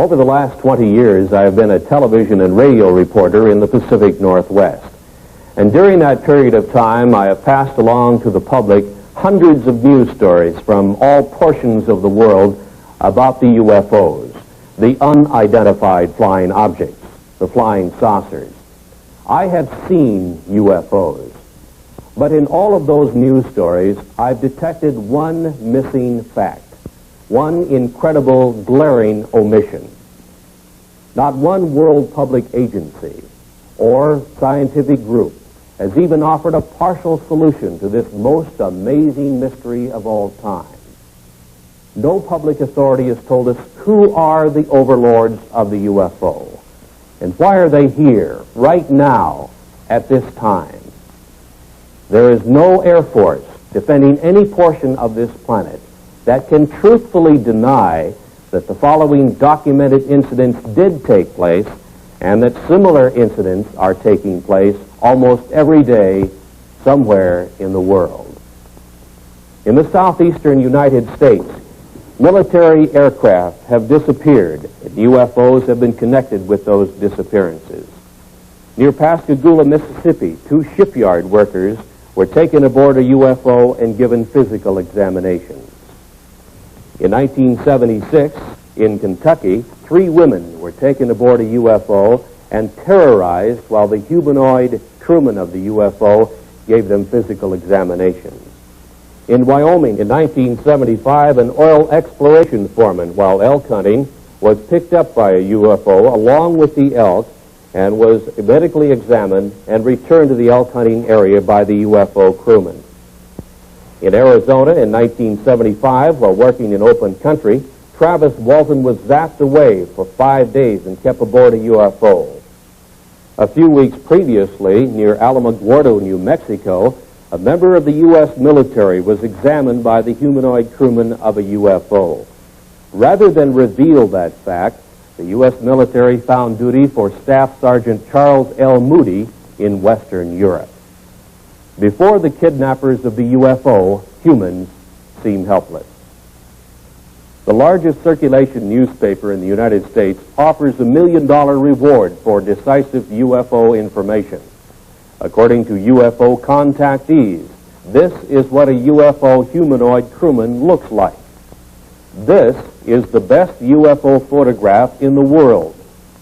Over the last 20 years, I have been a television and radio reporter in the Pacific Northwest. And during that period of time, I have passed along to the public hundreds of news stories from all portions of the world about the UFOs, the unidentified flying objects, the flying saucers. I have seen UFOs, but in all of those news stories, I've detected one missing fact, one incredible, glaring omission. Not one world public agency or scientific group has even offered a partial solution to this most amazing mystery of all time. No public authority has told us who are the overlords of the UFO, and why are they here, right now, at this time. There is no Air Force defending any portion of this planet that can truthfully deny that the following documented incidents did take place and that similar incidents are taking place almost every day somewhere in the world. In the southeastern United States, military aircraft have disappeared, and UFOs have been connected with those disappearances. Near Pascagoula, Mississippi, 2 shipyard workers were taken aboard a UFO and given physical examinations. In 1976, in Kentucky, 3 women were taken aboard a UFO and terrorized while the humanoid crewman of the UFO gave them physical examinations. In Wyoming, in 1975, an oil exploration foreman, while elk hunting, was picked up by a UFO along with the elk and was medically examined and returned to the elk hunting area by the UFO crewman. In Arizona, in 1975, while working in open country, Travis Walton was zapped away for 5 days and kept aboard a UFO. A few weeks previously, near Alamogordo, New Mexico, a member of the U.S. military was examined by the humanoid crewman of a UFO. Rather than reveal that fact, the U.S. military found duty for Staff Sergeant Charles L. Moody in Western Europe. Before the kidnappers of the UFO, humans seem helpless. The largest circulation newspaper in the United States offers a $1 million reward for decisive UFO information. According to UFO contactees, this is what a UFO humanoid crewman looks like. This is the best UFO photograph in the world.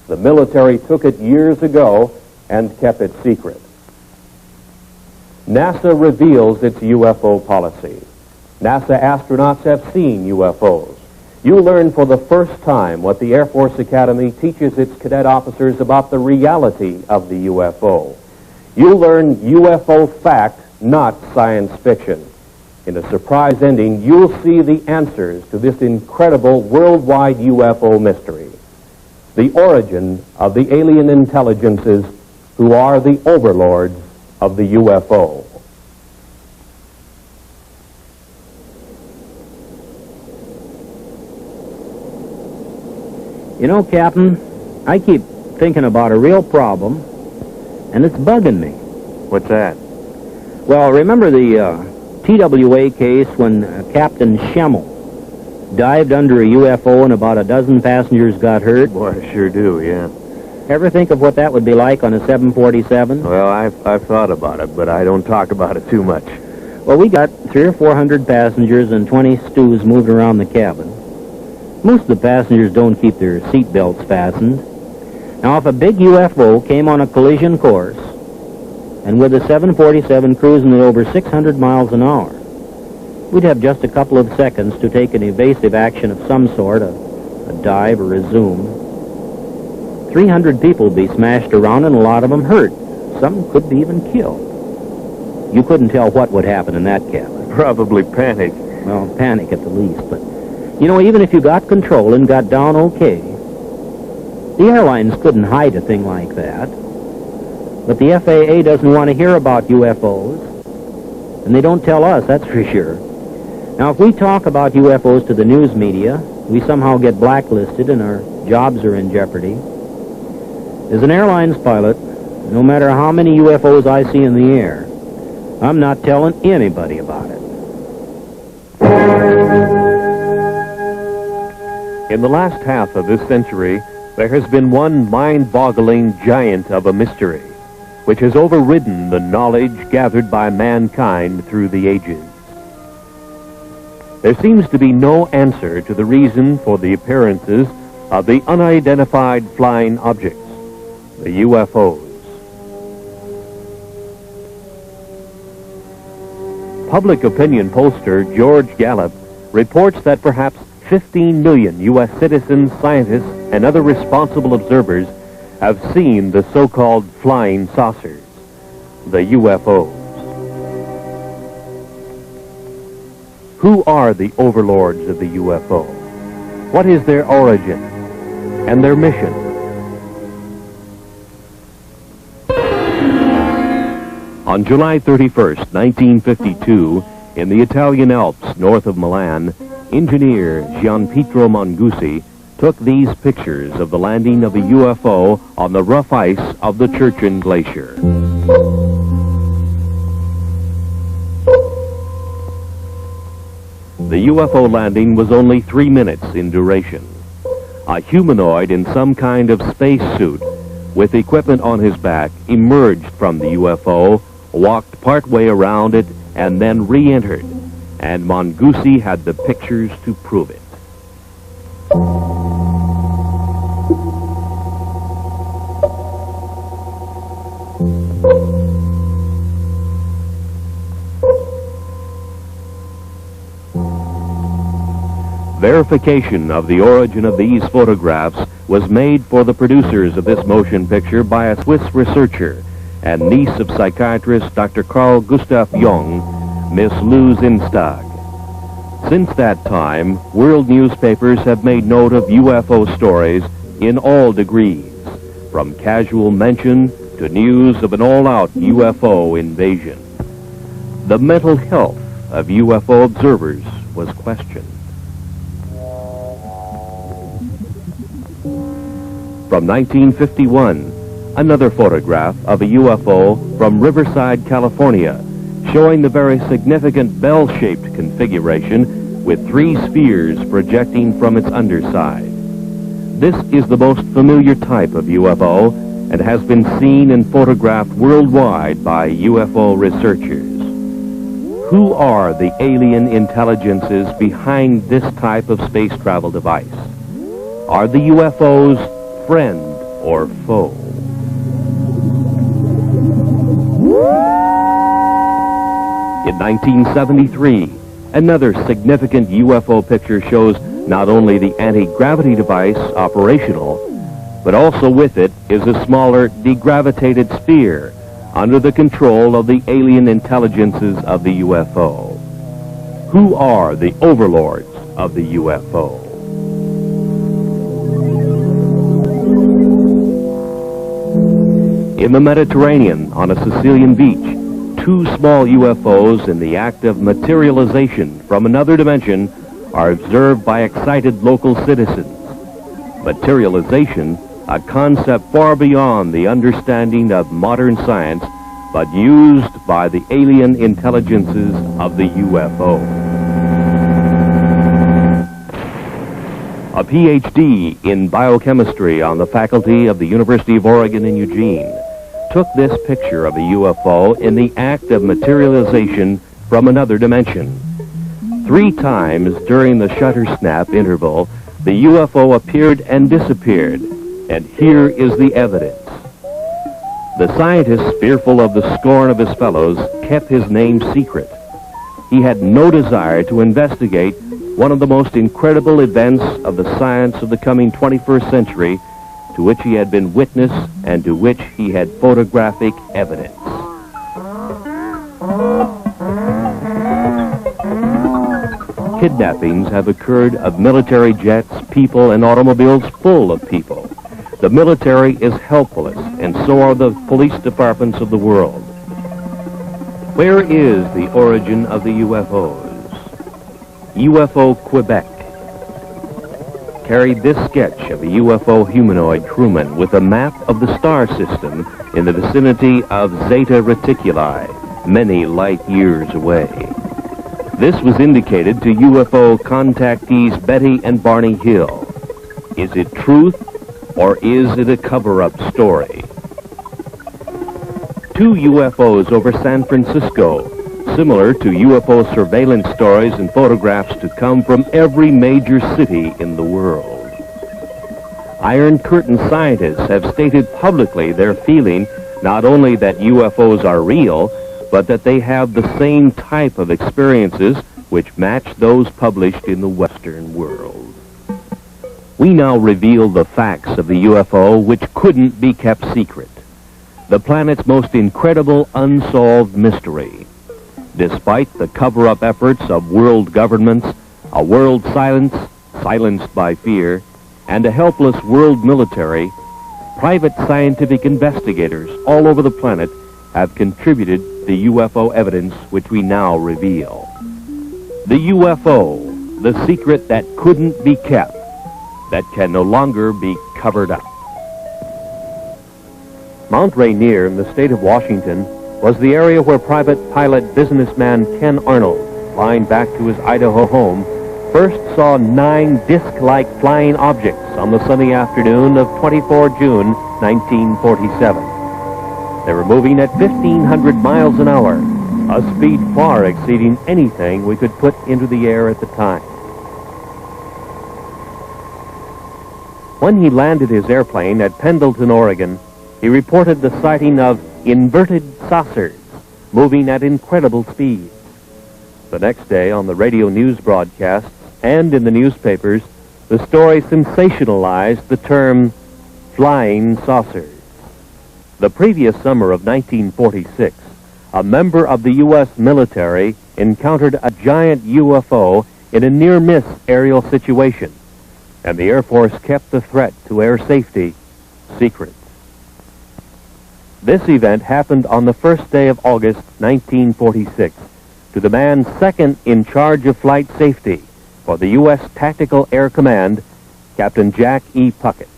The military took it years ago and kept it secret. NASA reveals its UFO policy. NASA astronauts have seen UFOs. You learn for the first time what the Air Force Academy teaches its cadet officers about the reality of the UFO. You learn UFO fact, not science fiction. In a surprise ending, you'll see the answers to this incredible worldwide UFO mystery. The origin of the alien intelligences who are the overlords of the UFO. You know, Captain, I keep thinking about a real problem, and it's bugging me. What's that? Well, remember the TWA case when Captain Schemmel dived under a UFO and about a dozen passengers got hurt? Boy, I sure do, yeah. Ever think of what that would be like on a 747? Well, I've thought about it, but I don't talk about it too much. Well, we got 300 or 400 passengers and 20 stews moved around the cabin. Most of the passengers don't keep their seat belts fastened. Now, if a big UFO came on a collision course, and with a 747 cruising at over 600 miles an hour, we'd have just a couple of seconds to take an evasive action of some sort, a dive or a zoom. 300 people would be smashed around and a lot of them hurt. Some could be even killed. You couldn't tell what would happen in that cabin. Probably panic. Well, panic at the least, but you know, even if you got control and got down okay, the airlines couldn't hide a thing like that. But the FAA doesn't want to hear about UFOs, and they don't tell us, that's for sure. Now, if we talk about UFOs to the news media, we somehow get blacklisted and our jobs are in jeopardy. As an airlines pilot, no matter how many UFOs I see in the air, I'm not telling anybody about it. In the last half of this century, there has been one mind-boggling giant of a mystery, which has overridden the knowledge gathered by mankind through the ages. There seems to be no answer to the reason for the appearances of the unidentified flying objects, the UFOs. Public opinion pollster George Gallup reports that perhaps 15 million U.S. citizens, scientists, and other responsible observers have seen the so-called flying saucers, the UFOs. Who are the overlords of the UFO? What is their origin and their mission? On July 31st, 1952, in the Italian Alps north of Milan, engineer Gianpietro Mangusi took these pictures of the landing of a UFO on the rough ice of the Churchill Glacier. The UFO landing was only 3 minutes in duration. A humanoid in some kind of spacesuit with equipment on his back emerged from the UFO, walked partway around it, and then re-entered, and Mangusi had the pictures to prove it. Verification of the origin of these photographs was made for the producers of this motion picture by a Swiss researcher and niece of psychiatrist Dr. Carl Gustav Jung, Miss Lou Zinstag. Since that time, world newspapers have made note of UFO stories in all degrees, from casual mention to news of an all-out UFO invasion. The mental health of UFO observers was questioned. From 1951, another photograph of a UFO from Riverside, California, showing the very significant bell-shaped configuration with 3 spheres projecting from its underside. This is the most familiar type of UFO and has been seen and photographed worldwide by UFO researchers. Who are the alien intelligences behind this type of space travel device? Are the UFOs friend or foe? In 1973, another significant UFO picture shows not only the anti-gravity device operational, but also with it is a smaller degravitated sphere under the control of the alien intelligences of the UFO. Who are the overlords of the UFO? In the Mediterranean, on a Sicilian beach, 2 small UFOs in the act of materialization from another dimension are observed by excited local citizens. Materialization, a concept far beyond the understanding of modern science, but used by the alien intelligences of the UFO. A PhD in biochemistry on the faculty of the University of Oregon in Eugene took this picture of a UFO in the act of materialization from another dimension. 3 times during the shutter snap interval, the UFO appeared and disappeared, and here is the evidence. The scientist, fearful of the scorn of his fellows, kept his name secret. He had no desire to investigate one of the most incredible events of the science of the coming 21st century, to which he had been witness and to which he had photographic evidence. Kidnappings have occurred of military jets, people, and automobiles full of people. The military is helpless, and so are the police departments of the world. Where is the origin of the UFOs? UFO Quebec carried this sketch of a UFO humanoid crewman with a map of the star system in the vicinity of Zeta Reticuli, many light years away. This was indicated to UFO contactees Betty and Barney Hill. Is it truth, or is it a cover-up story? 2 UFOs over San Francisco, similar to UFO surveillance stories and photographs to come from every major city in the world. Iron Curtain scientists have stated publicly their feeling not only that UFOs are real, but that they have the same type of experiences which match those published in the Western world. We now reveal the facts of the UFO which couldn't be kept secret. The planet's most incredible unsolved mystery. Despite the cover-up efforts of world governments, a world silenced by fear, and a helpless world military, private scientific investigators all over the planet have contributed the UFO evidence which we now reveal. The UFO, the secret that couldn't be kept, that can no longer be covered up. Mount Rainier in the state of Washington was the area where private pilot businessman Ken Arnold, flying back to his Idaho home, first saw 9 disc-like flying objects on the sunny afternoon of 24 June 1947. They were moving at 1,500 miles an hour, a speed far exceeding anything we could put into the air at the time. When he landed his airplane at Pendleton, Oregon, he reported the sighting of inverted saucers moving at incredible speed. The next day on the radio news broadcasts and in the newspapers, the story sensationalized the term flying saucers. The previous summer of 1946, a member of the U.S. military encountered a giant UFO in a near-miss aerial situation, and the Air Force kept the threat to air safety secret. This event happened on the first day of August 1946 to the man second in charge of flight safety for the U.S. Tactical Air Command, Captain Jack E. Puckett.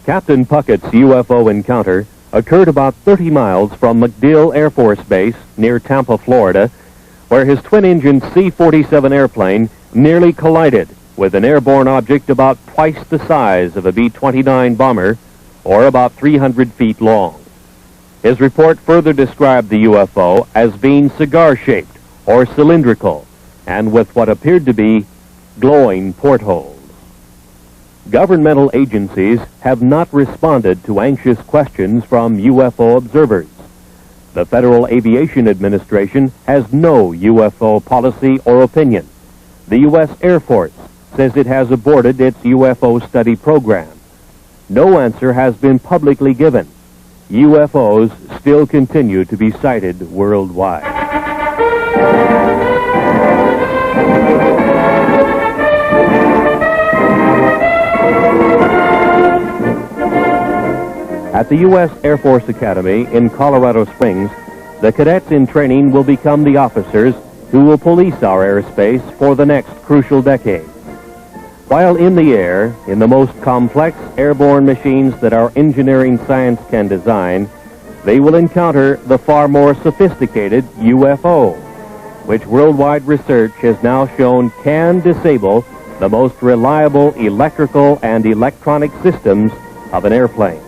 Captain Puckett's UFO encounter occurred about 30 miles from MacDill Air Force Base near Tampa, Florida, where his twin-engine C-47 airplane nearly collided with an airborne object about twice the size of a B-29 bomber, or about 300 feet long. His report further described the UFO as being cigar-shaped or cylindrical, and with what appeared to be glowing portholes. Governmental agencies have not responded to anxious questions from UFO observers. The Federal Aviation Administration has no UFO policy or opinion. The U.S. Air Force says it has aborted its UFO study program. No answer has been publicly given. UFOs still continue to be sighted worldwide. At the U.S. Air Force Academy in Colorado Springs, the cadets in training will become the officers who will police our airspace for the next crucial decade. While in the air, in the most complex airborne machines that our engineering science can design, they will encounter the far more sophisticated UFO, which worldwide research has now shown can disable the most reliable electrical and electronic systems of an airplane.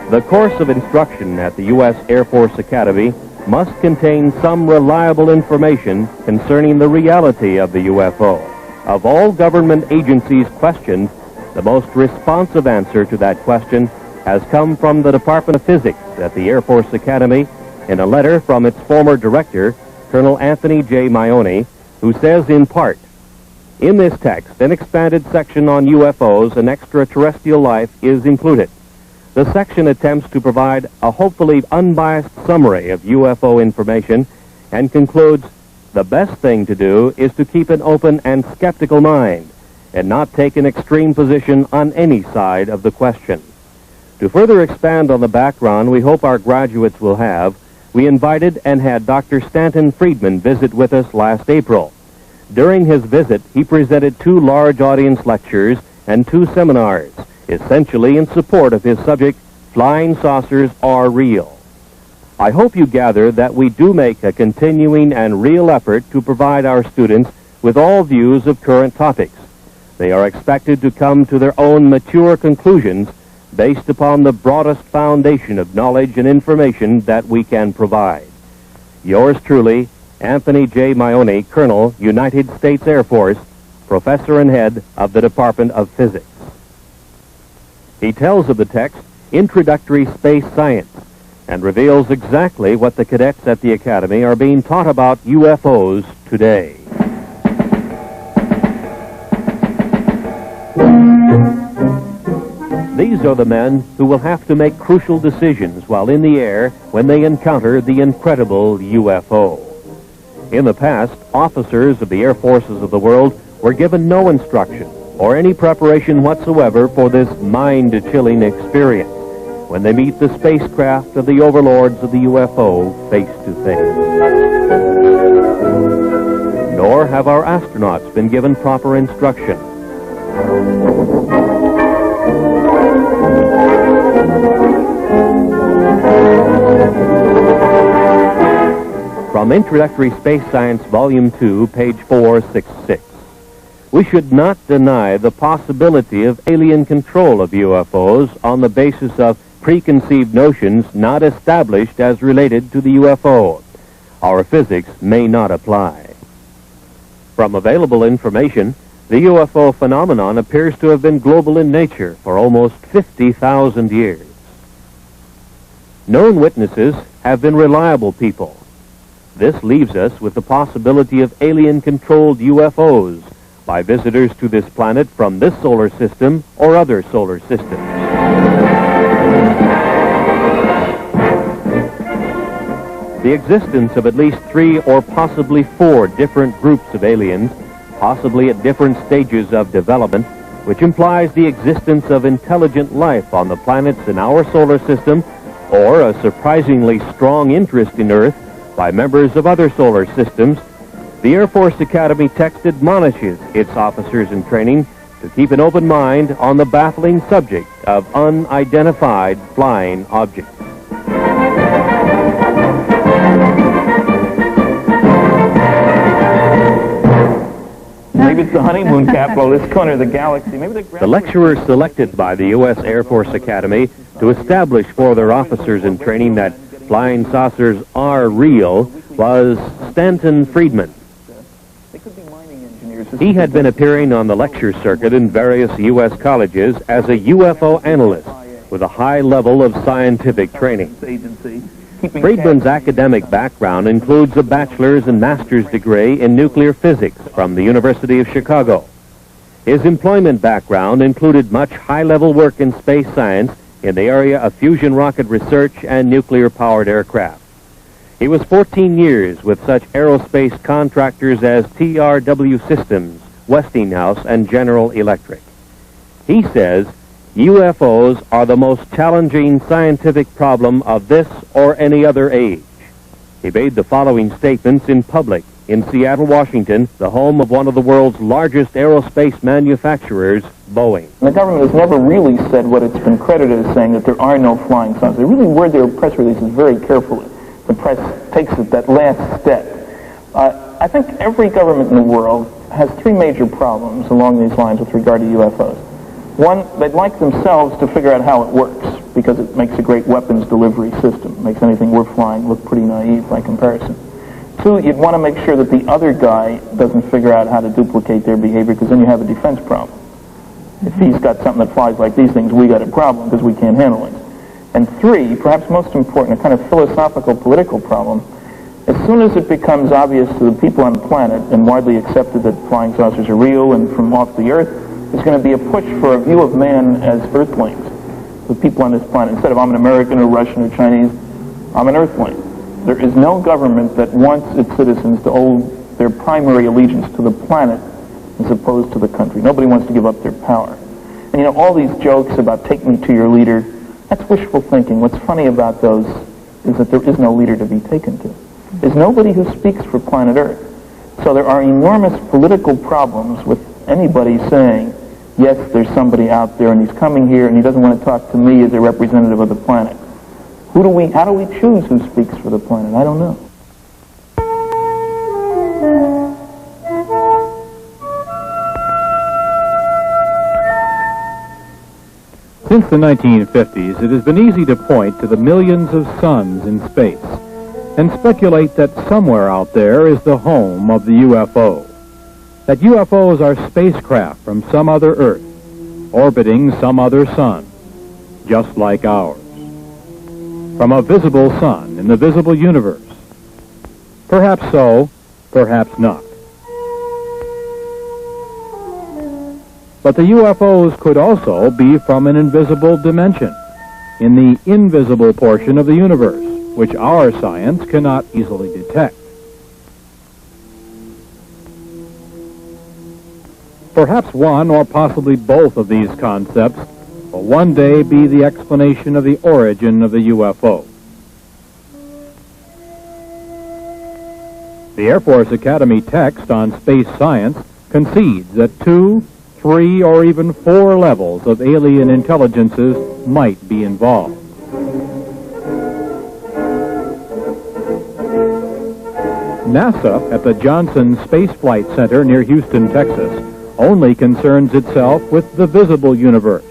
The course of instruction at the U.S. Air Force Academy must contain some reliable information concerning the reality of the UFO. Of all government agencies questioned, the most responsive answer to that question has come from the Department of Physics at the Air Force Academy in a letter from its former director, Colonel Anthony J. Maione, who says in part, "In this text, an expanded section on UFOs and extraterrestrial life is included. The section attempts to provide a hopefully unbiased summary of UFO information and concludes, the best thing to do is to keep an open and skeptical mind and not take an extreme position on any side of the question." To further expand on the background we hope our graduates will have, we invited and had Dr. Stanton Friedman visit with us last April. During his visit, he presented 2 large audience lectures and 2 seminars, essentially in support of his subject, Flying Saucers Are Real. I hope you gather that we do make a continuing and real effort to provide our students with all views of current topics. They are expected to come to their own mature conclusions based upon the broadest foundation of knowledge and information that we can provide. Yours truly, Anthony J. Maione, Colonel, United States Air Force, Professor and Head of the Department of Physics. He tells of the text, Introductory Space Science, and reveals exactly what the cadets at the Academy are being taught about UFOs today. These are the men who will have to make crucial decisions while in the air when they encounter the incredible UFO. In the past, officers of the air forces of the world were given no instruction or any preparation whatsoever for this mind-chilling experience when they meet the spacecraft of the overlords of the UFO face to face. Nor have our astronauts been given proper instruction. From Introductory Space Science, Volume 2, page 466. We should not deny the possibility of alien control of UFOs on the basis of preconceived notions not established as related to the UFO. Our physics may not apply. From available information, the UFO phenomenon appears to have been global in nature for almost 50,000 years. Known witnesses have been reliable people. This leaves us with the possibility of alien-controlled UFOs by visitors to this planet from this solar system or other solar systems. The existence of at least 3 or possibly 4 different groups of aliens, possibly at different stages of development, which implies the existence of intelligent life on the planets in our solar system, or a surprisingly strong interest in Earth by members of other solar systems, the Air Force Academy text admonishes its officers in training to keep an open mind on the baffling subject of unidentified flying objects. Maybe it's the honeymoon capital, this corner of the galaxy. Maybe the lecturers selected by the U.S. Air Force Academy to establish for their officers in training that flying saucers are real was Stanton Friedman. He had been appearing on the lecture circuit in various U.S. colleges as a UFO analyst with a high level of scientific training. Friedman's academic background includes a bachelor's and master's degree in nuclear physics from the University of Chicago. His employment background included much high-level work in space science in the area of fusion rocket research and nuclear-powered aircraft. He was 14 years with such aerospace contractors as TRW Systems, Westinghouse, and General Electric. He says UFOs are the most challenging scientific problem of this or any other age. He made the following statements in public in Seattle, Washington, the home of one of the world's largest aerospace manufacturers, Boeing. The government has never really said what it's been credited as saying, that there are no flying saucers. They really word their press releases very carefully. The press takes it that last step. I think every government in the world has 3 major problems along these lines with regard to UFOs. One, they'd like themselves to figure out how it works, because it makes a great weapons delivery system. It makes anything we're flying look pretty naive by comparison. 2, you'd want to make sure that the other guy doesn't figure out how to duplicate their behavior, because then you have a defense problem. If he's got something that flies like these things, we got a problem because we can't handle it. And 3, perhaps most important, a kind of philosophical political problem. As soon as it becomes obvious to the people on the planet and widely accepted that flying saucers are real and from off the Earth, there's going to be a push for a view of man as Earthlings. The people on this planet, instead of I'm an American or Russian or Chinese, I'm an Earthling. There is no government that wants its citizens to owe their primary allegiance to the planet as opposed to the country. Nobody wants to give up their power. And you know, all these jokes about take me to your leader, that's wishful thinking. What's funny about those is that there is no leader to be taken to. There's nobody who speaks for planet Earth. So there are enormous political problems with anybody saying, yes, there's somebody out there and he's coming here and he doesn't want to talk to me as a representative of the planet. How do we choose who speaks for the planet? I don't know. Since the 1950s, it has been easy to point to the millions of suns in space and speculate that somewhere out there is the home of the UFO. That UFOs are spacecraft from some other Earth, orbiting some other sun, just like ours. From a visible sun in the visible universe. Perhaps so, perhaps not. But the UFOs could also be from an invisible dimension, in the invisible portion of the universe, which our science cannot easily detect. Perhaps one or possibly both of these concepts will one day be the explanation of the origin of the UFO. The Air Force Academy text on space science concedes that 2, 3, or even 4 levels of alien intelligences might be involved. NASA at the Johnson Space Flight Center near Houston, Texas, only concerns itself with the visible universe,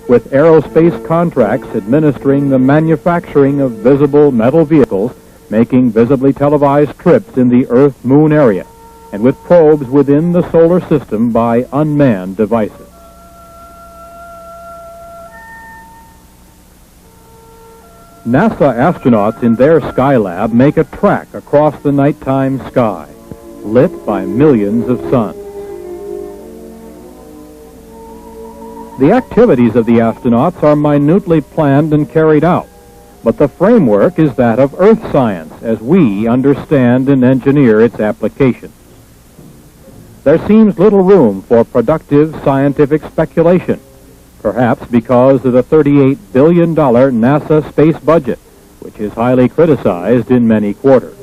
with aerospace contracts administering the manufacturing of visible metal vehicles, making visibly televised trips in the Earth-Moon area, and with probes within the solar system by unmanned devices. NASA astronauts in their Skylab make a track across the nighttime sky, lit by millions of suns. The activities of the astronauts are minutely planned and carried out, but the framework is that of Earth science as we understand and engineer its application. There seems little room for productive scientific speculation, perhaps because of the $38 billion NASA space budget, which is highly criticized in many quarters.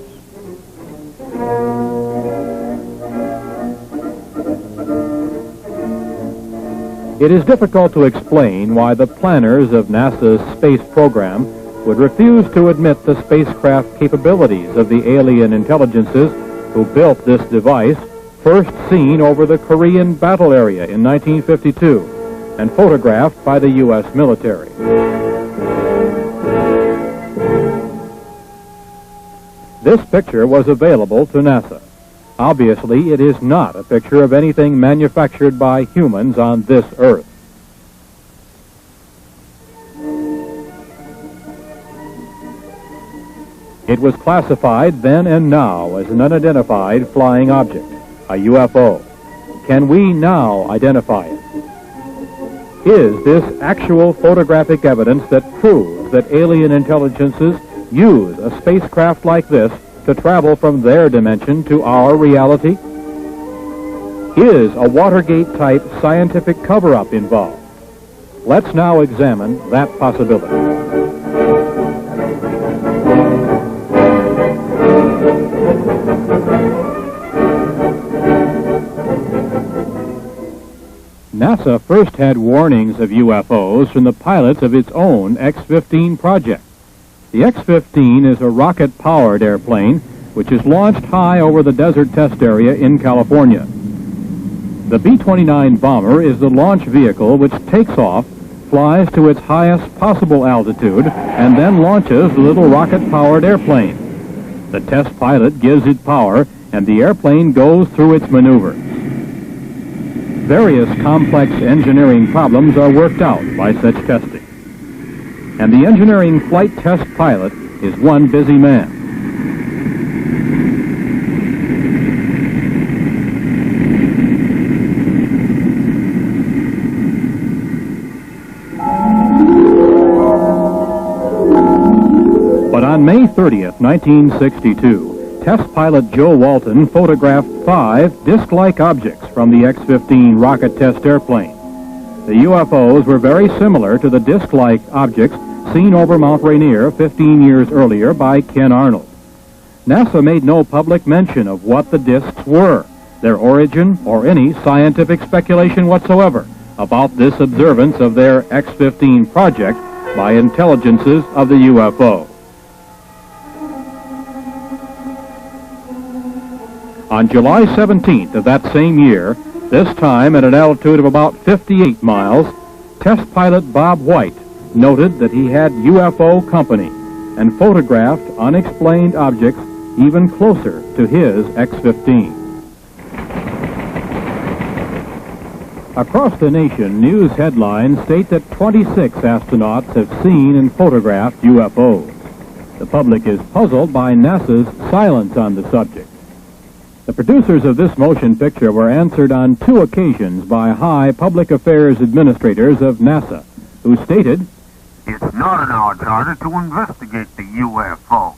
It is difficult to explain why the planners of NASA's space program would refuse to admit the spacecraft capabilities of the alien intelligences who built this device, first seen over the Korean battle area in 1952 and photographed by the U.S. military. This picture was available to NASA. Obviously, it is not a picture of anything manufactured by humans on this Earth. It was classified then and now as an unidentified flying object, a UFO. Can we now identify it? Is this actual photographic evidence that proves that alien intelligences use a spacecraft like this to travel from their dimension to our reality? Is a Watergate-type scientific cover-up involved? Let's now examine that possibility. NASA first had warnings of UFOs from the pilots of its own X-15 project. The X-15 is a rocket-powered airplane which is launched high over the desert test area in California. The B-29 bomber is the launch vehicle which takes off, flies to its highest possible altitude, and then launches the little rocket-powered airplane. The test pilot gives it power, and the airplane goes through its maneuvers. Various complex engineering problems are worked out by such testing. And the engineering flight test pilot is one busy man. But on May 30th, 1962, test pilot Joe Walton photographed 5 disc-like objects from the X-15 rocket test airplane. The UFOs were very similar to the disc-like objects seen over Mount Rainier 15 years earlier by Ken Arnold. NASA made no public mention of what the discs were, their origin, or any scientific speculation whatsoever about this observance of their X-15 project by intelligences of the UFO. On July 17th of that same year, this time at an altitude of about 58 miles, Test pilot Bob White noted that he had UFO company and photographed unexplained objects even closer to his X-15. Across the nation, news headlines state that 26 astronauts have seen and photographed UFOs. The public is puzzled by NASA's silence on the subject. The producers of this motion picture were answered on 2 occasions by high public affairs administrators of NASA, who stated, "It's not in our charter to investigate the UFO."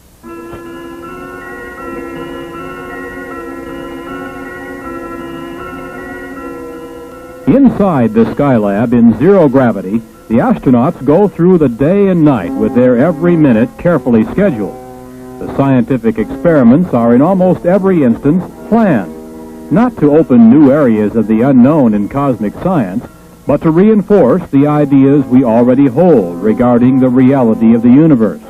Inside the Skylab in zero gravity, the astronauts go through the day and night with their every minute carefully scheduled. The scientific experiments are in almost every instance planned, not to open new areas of the unknown in cosmic science, but to reinforce the ideas we already hold regarding the reality of the universe.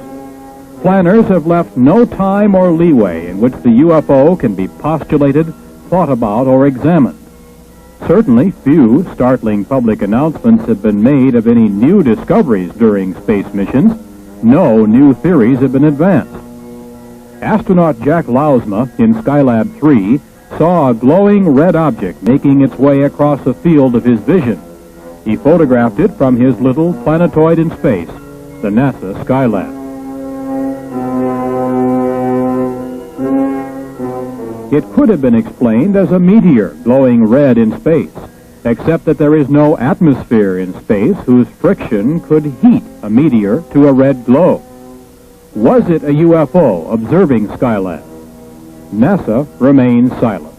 Planners have left no time or leeway in which the UFO can be postulated, thought about, or examined. Certainly, few startling public announcements have been made of any new discoveries during space missions. No new theories have been advanced. Astronaut Jack Lausma in Skylab 3 saw a glowing red object making its way across the field of his vision. He photographed it from his little planetoid in space, the NASA Skylab. It could have been explained as a meteor glowing red in space, except that there is no atmosphere in space whose friction could heat a meteor to a red glow. Was it a UFO observing Skylab? NASA remains silent.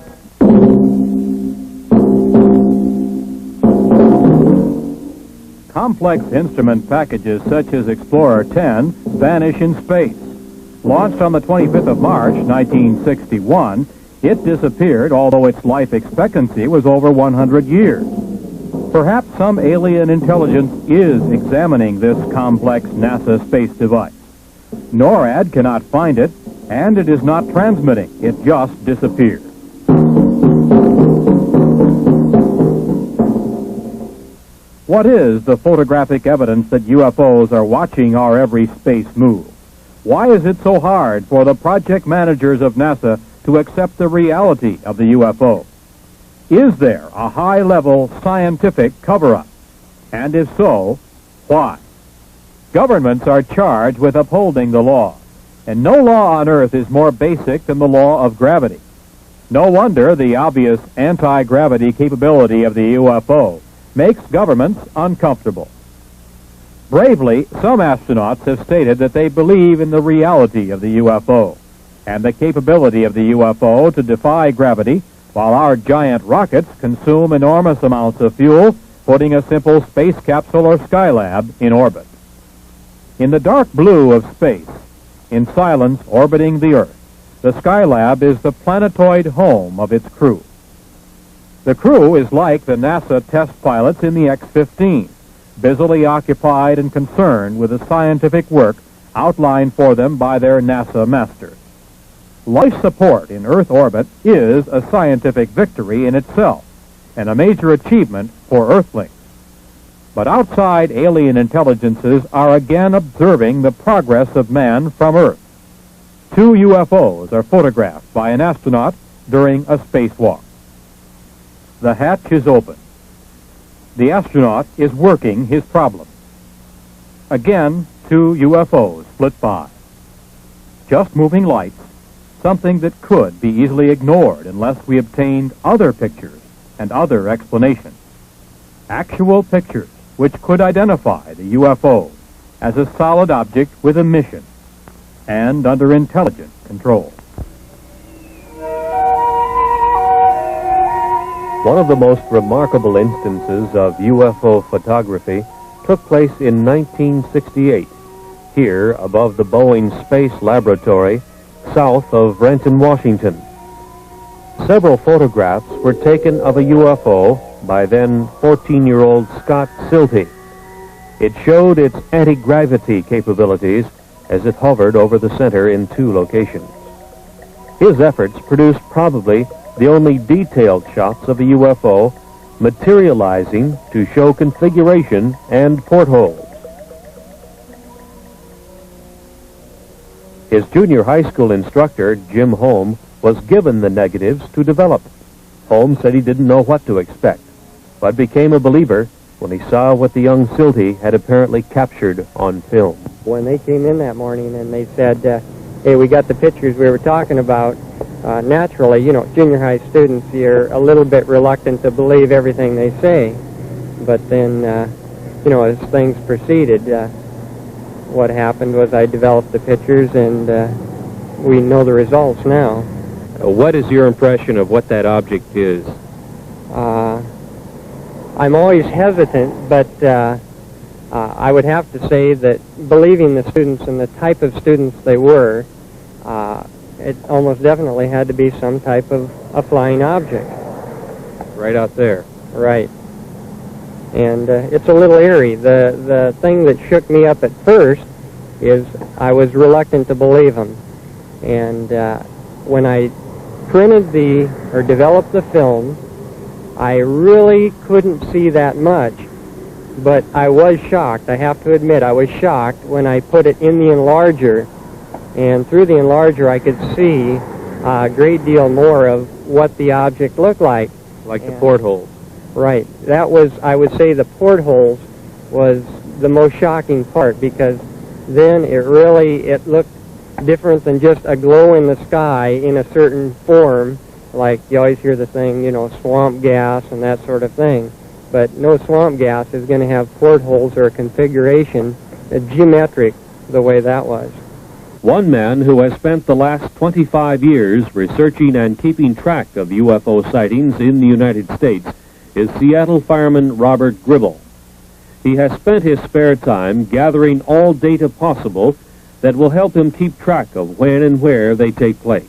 Complex instrument packages such as Explorer 10 vanish in space. Launched on the 25th of March, 1961, it disappeared, although its life expectancy was over 100 years. Perhaps some alien intelligence is examining this complex NASA space device. NORAD cannot find it, and it is not transmitting. It just disappeared. What is the photographic evidence that UFOs are watching our every space move? Why is it so hard for the project managers of NASA to accept the reality of the UFO? Is there a high-level scientific cover-up? And if so, why? Governments are charged with upholding the law, and no law on Earth is more basic than the law of gravity. No wonder the obvious anti-gravity capability of the UFO makes governments uncomfortable. Bravely, some astronauts have stated that they believe in the reality of the UFO and the capability of the UFO to defy gravity, while our giant rockets consume enormous amounts of fuel, putting a simple space capsule or Skylab in orbit. In the dark blue of space, in silence orbiting the Earth, the Skylab is the planetoid home of its crew. The crew is like the NASA test pilots in the X-15, busily occupied and concerned with the scientific work outlined for them by their NASA masters. Life support in Earth orbit is a scientific victory in itself and a major achievement for Earthlings. But outside alien intelligences are again observing the progress of man from Earth. 2 UFOs are photographed by an astronaut during a spacewalk. The hatch is open. The astronaut is working his problem. Again, 2 UFOs flit by. Just moving lights, something that could be easily ignored unless we obtained other pictures and other explanations. Actual pictures which could identify the UFO as a solid object with a mission and under intelligent control. One of the most remarkable instances of UFO photography took place in 1968, here above the Boeing Space Laboratory, south of Renton, Washington. Several photographs were taken of a UFO by then 14-year-old Scott Silty. It showed its anti-gravity capabilities as it hovered over the center in 2 locations. His efforts produced probably the only detailed shots of a UFO materializing to show configuration and portholes. His junior high school instructor, Jim Holm, was given the negatives to develop. Holm said he didn't know what to expect, but became a believer when he saw what the young Silty had apparently captured on film. When they came in that morning and they said, hey, we got the pictures we were talking about, naturally, you know, junior high students, you're a little bit reluctant to believe everything they say. But then, you know, as things proceeded, what happened was I developed the pictures, and we know the results now. What is your impression of what that object is? I'm always hesitant, but I would have to say that believing the students and the type of students they were, it almost definitely had to be some type of a flying object. Right out there. Right. And it's a little eerie. The thing that shook me up at first is I was reluctant to believe them. And when I printed or developed the film, I really couldn't see that much. But I was shocked. I have to admit, I was shocked when I put it in the enlarger. And through the enlarger, I could see a great deal more of what the object looked like. Like the portholes. Right. That was, I would say, the portholes was the most shocking part, because then it looked different than just a glow in the sky in a certain form, like you always hear the thing, you know, swamp gas and that sort of thing. But no swamp gas is going to have portholes or a configuration, geometric, the way that was. One man who has spent the last 25 years researching and keeping track of UFO sightings in the United States is Seattle fireman Robert Gribble. He has spent his spare time gathering all data possible that will help him keep track of when and where they take place.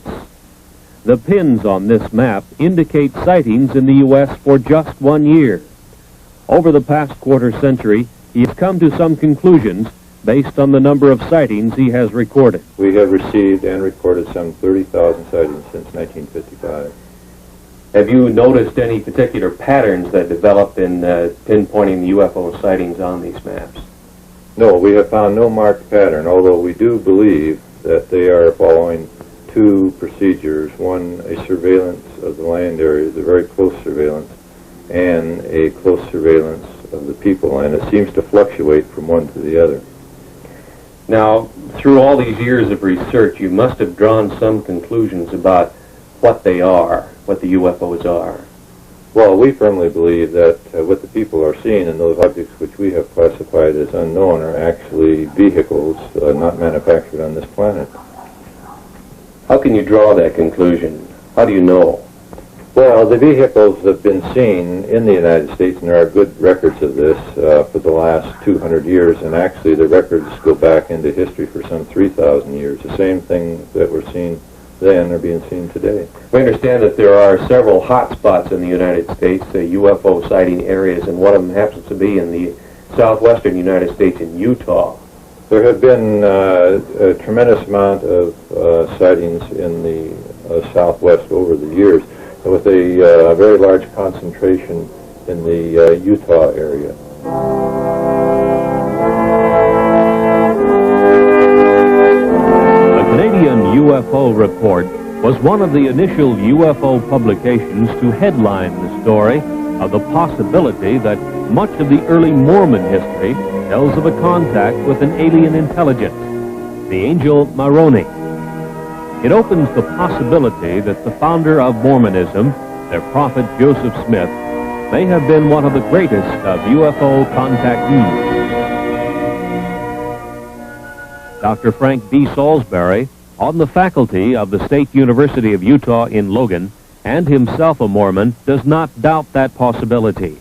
The pins on this map indicate sightings in the U.S. for just 1 year. Over the past quarter century, he has come to some conclusions based on the number of sightings he has recorded. We have received and recorded some 30,000 sightings since 1955. Have you noticed any particular patterns that develop in pinpointing the UFO sightings on these maps? No, we have found no marked pattern, although we do believe that they are following two procedures. One, a surveillance of the land areas, a very close surveillance, and a close surveillance of the people, and it seems to fluctuate from one to the other. Now, through all these years of research, you must have drawn some conclusions about what they are, what the UFOs are. Well, we firmly believe that what the people are seeing and those objects which we have classified as unknown are actually vehicles not manufactured on this planet. How can you draw that conclusion? How do you know? Well, the vehicles have been seen in the United States, and there are good records of this for the last 200 years, and actually the records go back into history for some 3,000 years. The same things that were seen then are being seen today. We understand that there are several hot spots in the United States, UFO sighting areas, and one of them happens to be in the southwestern United States in Utah. There have been a tremendous amount of sightings in the southwest over the years, with a very large concentration in the Utah area. The Canadian UFO Report was one of the initial UFO publications to headline the story of the possibility that much of the early Mormon history tells of a contact with an alien intelligence, the angel Moroni. It opens the possibility that the founder of Mormonism, their prophet Joseph Smith, may have been one of the greatest of UFO contactees. Dr. Frank D. Salisbury, on the faculty of the State University of Utah in Logan, and himself a Mormon, does not doubt that possibility.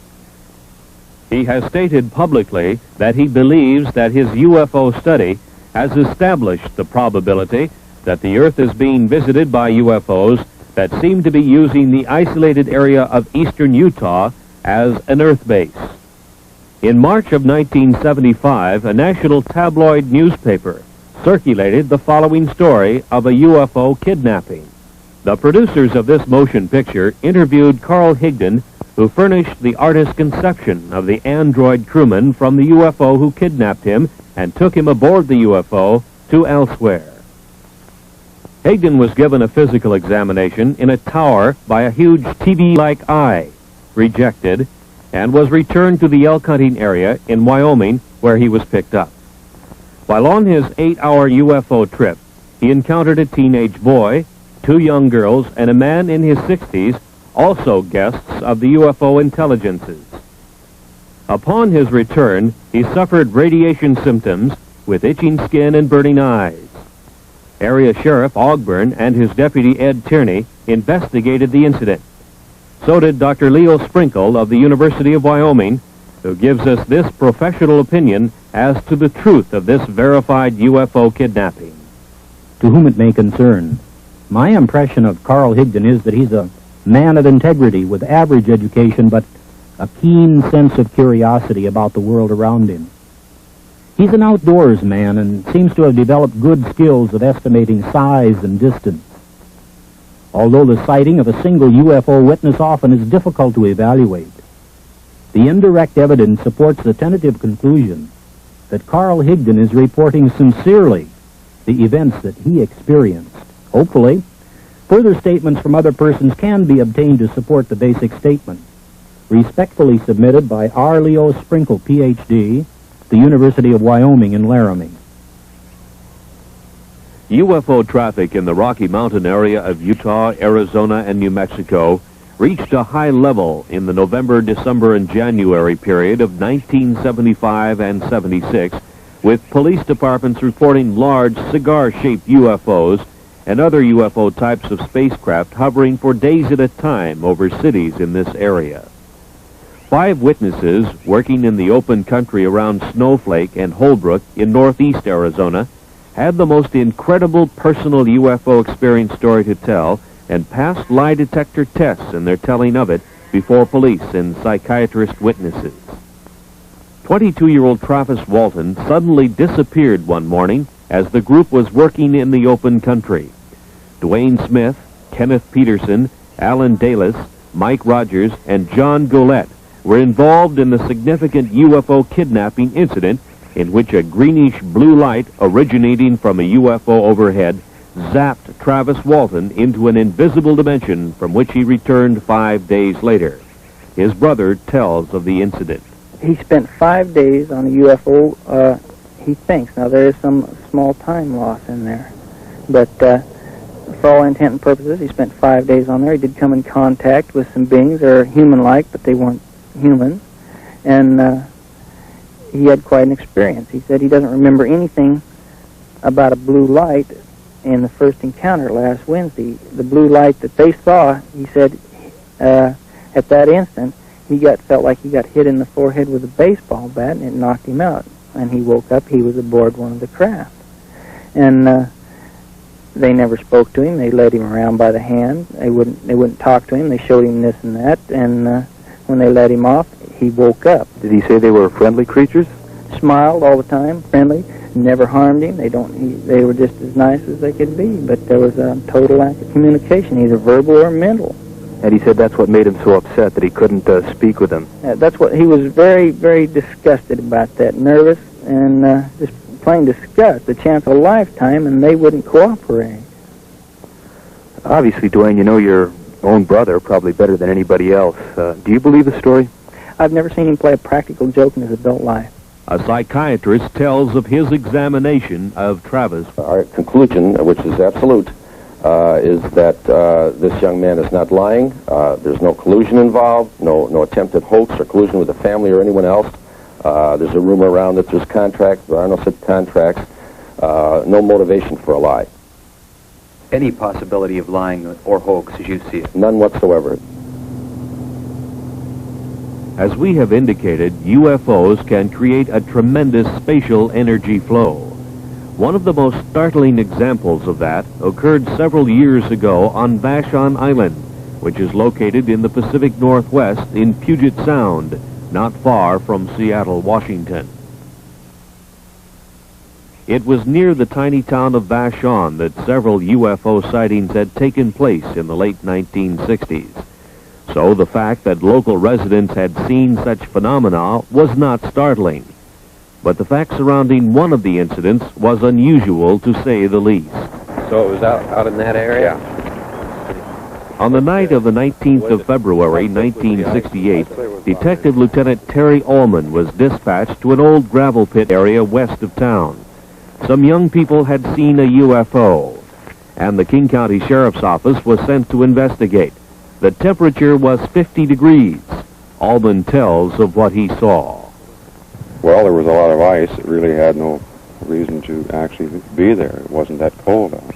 He has stated publicly that he believes that his UFO study has established the probability that the Earth is being visited by UFOs that seem to be using the isolated area of eastern Utah as an Earth base. In March of 1975, a national tabloid newspaper circulated the following story of a UFO kidnapping. The producers of this motion picture interviewed Carl Higdon, who furnished the artist's conception of the android crewman from the UFO who kidnapped him and took him aboard the UFO to elsewhere. Higdon was given a physical examination in a tower by a huge TV-like eye, rejected, and was returned to the elk hunting area in Wyoming, where he was picked up. While on his 8-hour UFO trip, he encountered a teenage boy, 2 young girls, and a man in his 60s, also guests of the UFO intelligences. Upon his return, he suffered radiation symptoms with itching skin and burning eyes. Area Sheriff Ogburn and his deputy Ed Tierney investigated the incident. So did Dr. Leo Sprinkle of the University of Wyoming, who gives us this professional opinion as to the truth of this verified UFO kidnapping. To whom it may concern, my impression of Carl Higdon is that he's a man of integrity with average education, but a keen sense of curiosity about the world around him. He's an outdoors man and seems to have developed good skills of estimating size and distance. Although the sighting of a single UFO witness often is difficult to evaluate, the indirect evidence supports the tentative conclusion that Carl Higdon is reporting sincerely the events that he experienced. Hopefully, further statements from other persons can be obtained to support the basic statement. Respectfully submitted by R. Leo Sprinkle, Ph.D., the University of Wyoming in Laramie. UFO traffic in the Rocky Mountain area of Utah, Arizona, and New Mexico reached a high level in the November, December, and January period of 1975 and 76, with police departments reporting large cigar-shaped UFOs and other UFO types of spacecraft hovering for days at a time over cities in this area. 5 witnesses working in the open country around Snowflake and Holbrook in northeast Arizona had the most incredible personal UFO experience story to tell and passed lie detector tests in their telling of it before police and psychiatrist witnesses. 22-year-old Travis Walton suddenly disappeared one morning as the group was working in the open country. Dwayne Smith, Kenneth Peterson, Alan Dalis, Mike Rogers, and John Golette were involved in the significant UFO kidnapping incident in which a greenish blue light originating from a UFO overhead zapped Travis Walton into an invisible dimension from which he returned 5 days later. His brother tells of the incident. He spent 5 days on a UFO, he thinks. Now, there is some small time loss in there. But for all intent and purposes, he spent 5 days on there. He did come in contact with some beings that are human-like, but they weren't human. And he had quite an experience. He said he doesn't remember anything about a blue light in the first encounter last Wednesday. The blue light that they saw, he said, at that instant, felt like he got hit in the forehead with a baseball bat, and it knocked him out. And he woke up. He was aboard one of the craft. And they never spoke to him. They led him around by the hand. They wouldn't talk to him. They showed him this and that. And when they let him off, he woke up. Did he say they were friendly creatures? Smiled all the time, friendly, never harmed him. They were just as nice as they could be. But there was a total lack of communication, either verbal or mental. And he said that's what made him so upset, that he couldn't speak with them. That's what he was very, very disgusted about that, nervous and just plain disgust, the chance of a lifetime, and they wouldn't cooperate. Obviously, Dwayne, you know your own brother probably better than anybody else. Do you believe the story? I've never seen him play a practical joke in his adult life. A psychiatrist tells of his examination of Travis. Our conclusion, which is absolute, is that this young man is not lying. There's no collusion involved, no attempted hoax or collusion with the family or anyone else. There's a rumor around that there's contracts. There are no such contracts. No motivation for a lie. Any possibility of lying or hoax as you see it? None whatsoever. As we have indicated, UFOs can create a tremendous spatial energy flow. One of the most startling examples of that occurred several years ago on Vashon Island, which is located in the Pacific Northwest in Puget Sound, not far from Seattle, Washington. It was near the tiny town of Vashon that several UFO sightings had taken place in the late 1960s. So the fact that local residents had seen such phenomena was not startling. But the fact surrounding one of the incidents was unusual, to say the least. So it was out in that area? On the night of the 19th of February, 1968, Detective Lieutenant Terry Ullman was dispatched to an old gravel pit area west of town. Some young people had seen a UFO, and the King County Sheriff's Office was sent to investigate. The temperature was 50 degrees. Ullman tells of what he saw. Well, there was a lot of ice. It really had no reason to actually be there. It wasn't that cold out.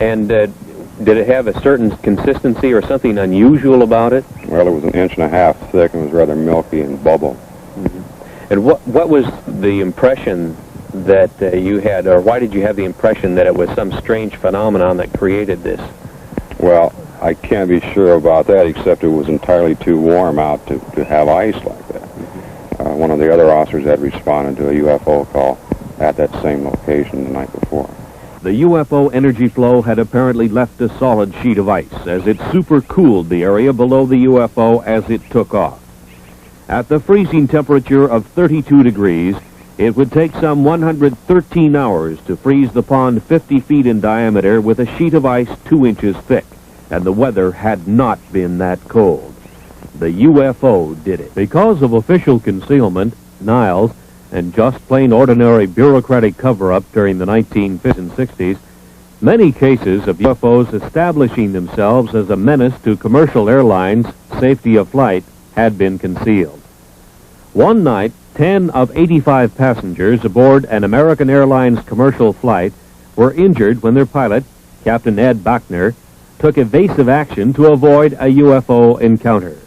And did it have a certain consistency or something unusual about it? Well, it was 1.5 inches thick and was rather milky and bubble. Mm-hmm. And what was the impression that you had, or why did you have the impression that it was some strange phenomenon that created this? Well, I can't be sure about that, except it was entirely too warm out to have ice like that. One of the other officers had responded to a UFO call at that same location the night before. The UFO energy flow had apparently left a solid sheet of ice as it supercooled the area below the UFO as it took off. At the freezing temperature of 32 degrees, it would take some 113 hours to freeze the pond 50 feet in diameter with a sheet of ice 2 inches thick, and the weather had not been that cold. The UFO did it. Because of official concealment, denials, and just plain ordinary bureaucratic cover-up during the 1950s and 60s, many cases of UFOs establishing themselves as a menace to commercial airlines' safety of flight had been concealed. One night, 10 of 85 passengers aboard an American Airlines commercial flight were injured when their pilot, Captain Ed Bachner, took evasive action to avoid a UFO encounter.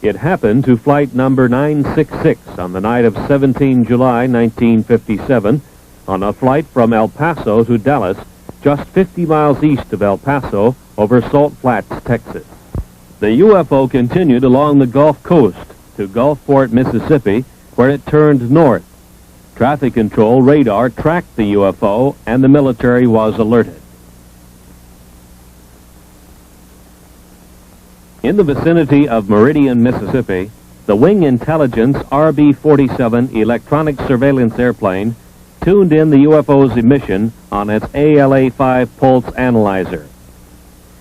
It happened to flight number 966 on the night of 17 July 1957 on a flight from El Paso to Dallas, just 50 miles east of El Paso over Salt Flats, Texas. The UFO continued along the Gulf Coast to Gulfport, Mississippi, where it turned north. Traffic control radar tracked the UFO, and the military was alerted. In the vicinity of Meridian, Mississippi, the Wing Intelligence RB-47 electronic surveillance airplane tuned in the UFO's emission on its ALA-5 pulse analyzer.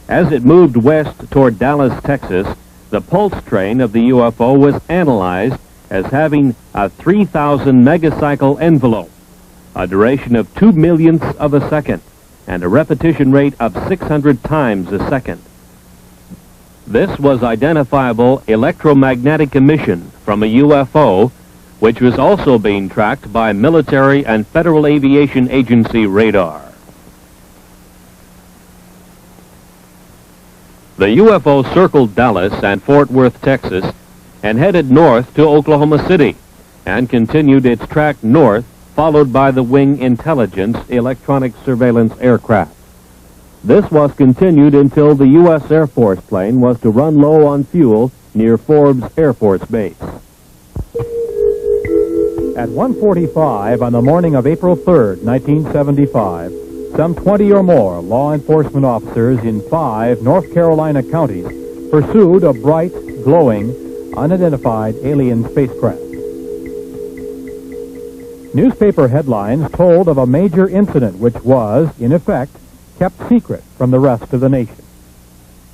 As it moved west toward Dallas, Texas, the pulse train of the UFO was analyzed as having a 3,000 megacycle envelope, a duration of 2 millionths of a second, and a repetition rate of 600 times a second. This was identifiable electromagnetic emission from a UFO, which was also being tracked by military and Federal Aviation Agency radar. The UFO circled Dallas and Fort Worth, Texas, and headed north to Oklahoma City, and continued its track north, followed by the Wing Intelligence electronic surveillance aircraft. This was continued until the U.S. Air Force plane was to run low on fuel near Forbes Air Force Base. At 1:45 on the morning of April 3rd, 1975, some 20 or more law enforcement officers in 5 North Carolina counties pursued a bright, glowing, unidentified alien spacecraft. Newspaper headlines told of a major incident which was, in effect, kept secret from the rest of the nation.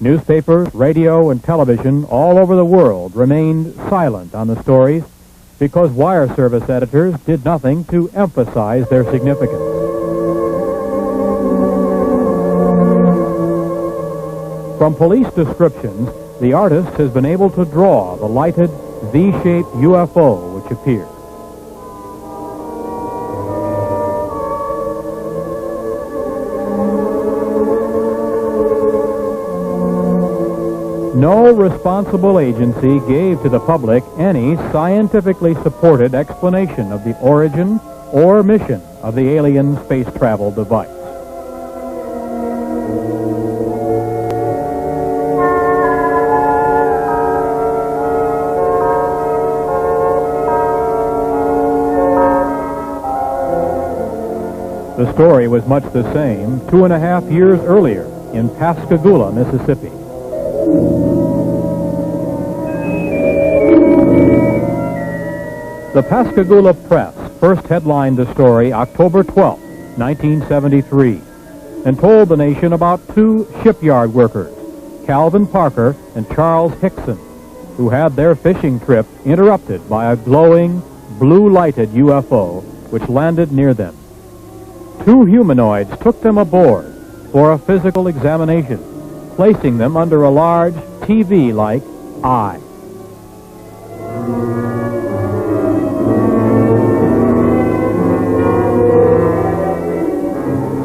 Newspapers, radio, and television all over the world remained silent on the stories because wire service editors did nothing to emphasize their significance. From police descriptions, the artist has been able to draw the lighted V-shaped UFO which appeared. No responsible agency gave to the public any scientifically supported explanation of the origin or mission of the alien space travel device. The story was much the same 2.5 years earlier in Pascagoula, Mississippi. The Pascagoula Press first headlined the story October 12, 1973, and told the nation about two shipyard workers, Calvin Parker and Charles Hickson, who had their fishing trip interrupted by a glowing, blue-lighted UFO which landed near them. Two humanoids took them aboard for a physical examination, placing them under a large TV-like eye.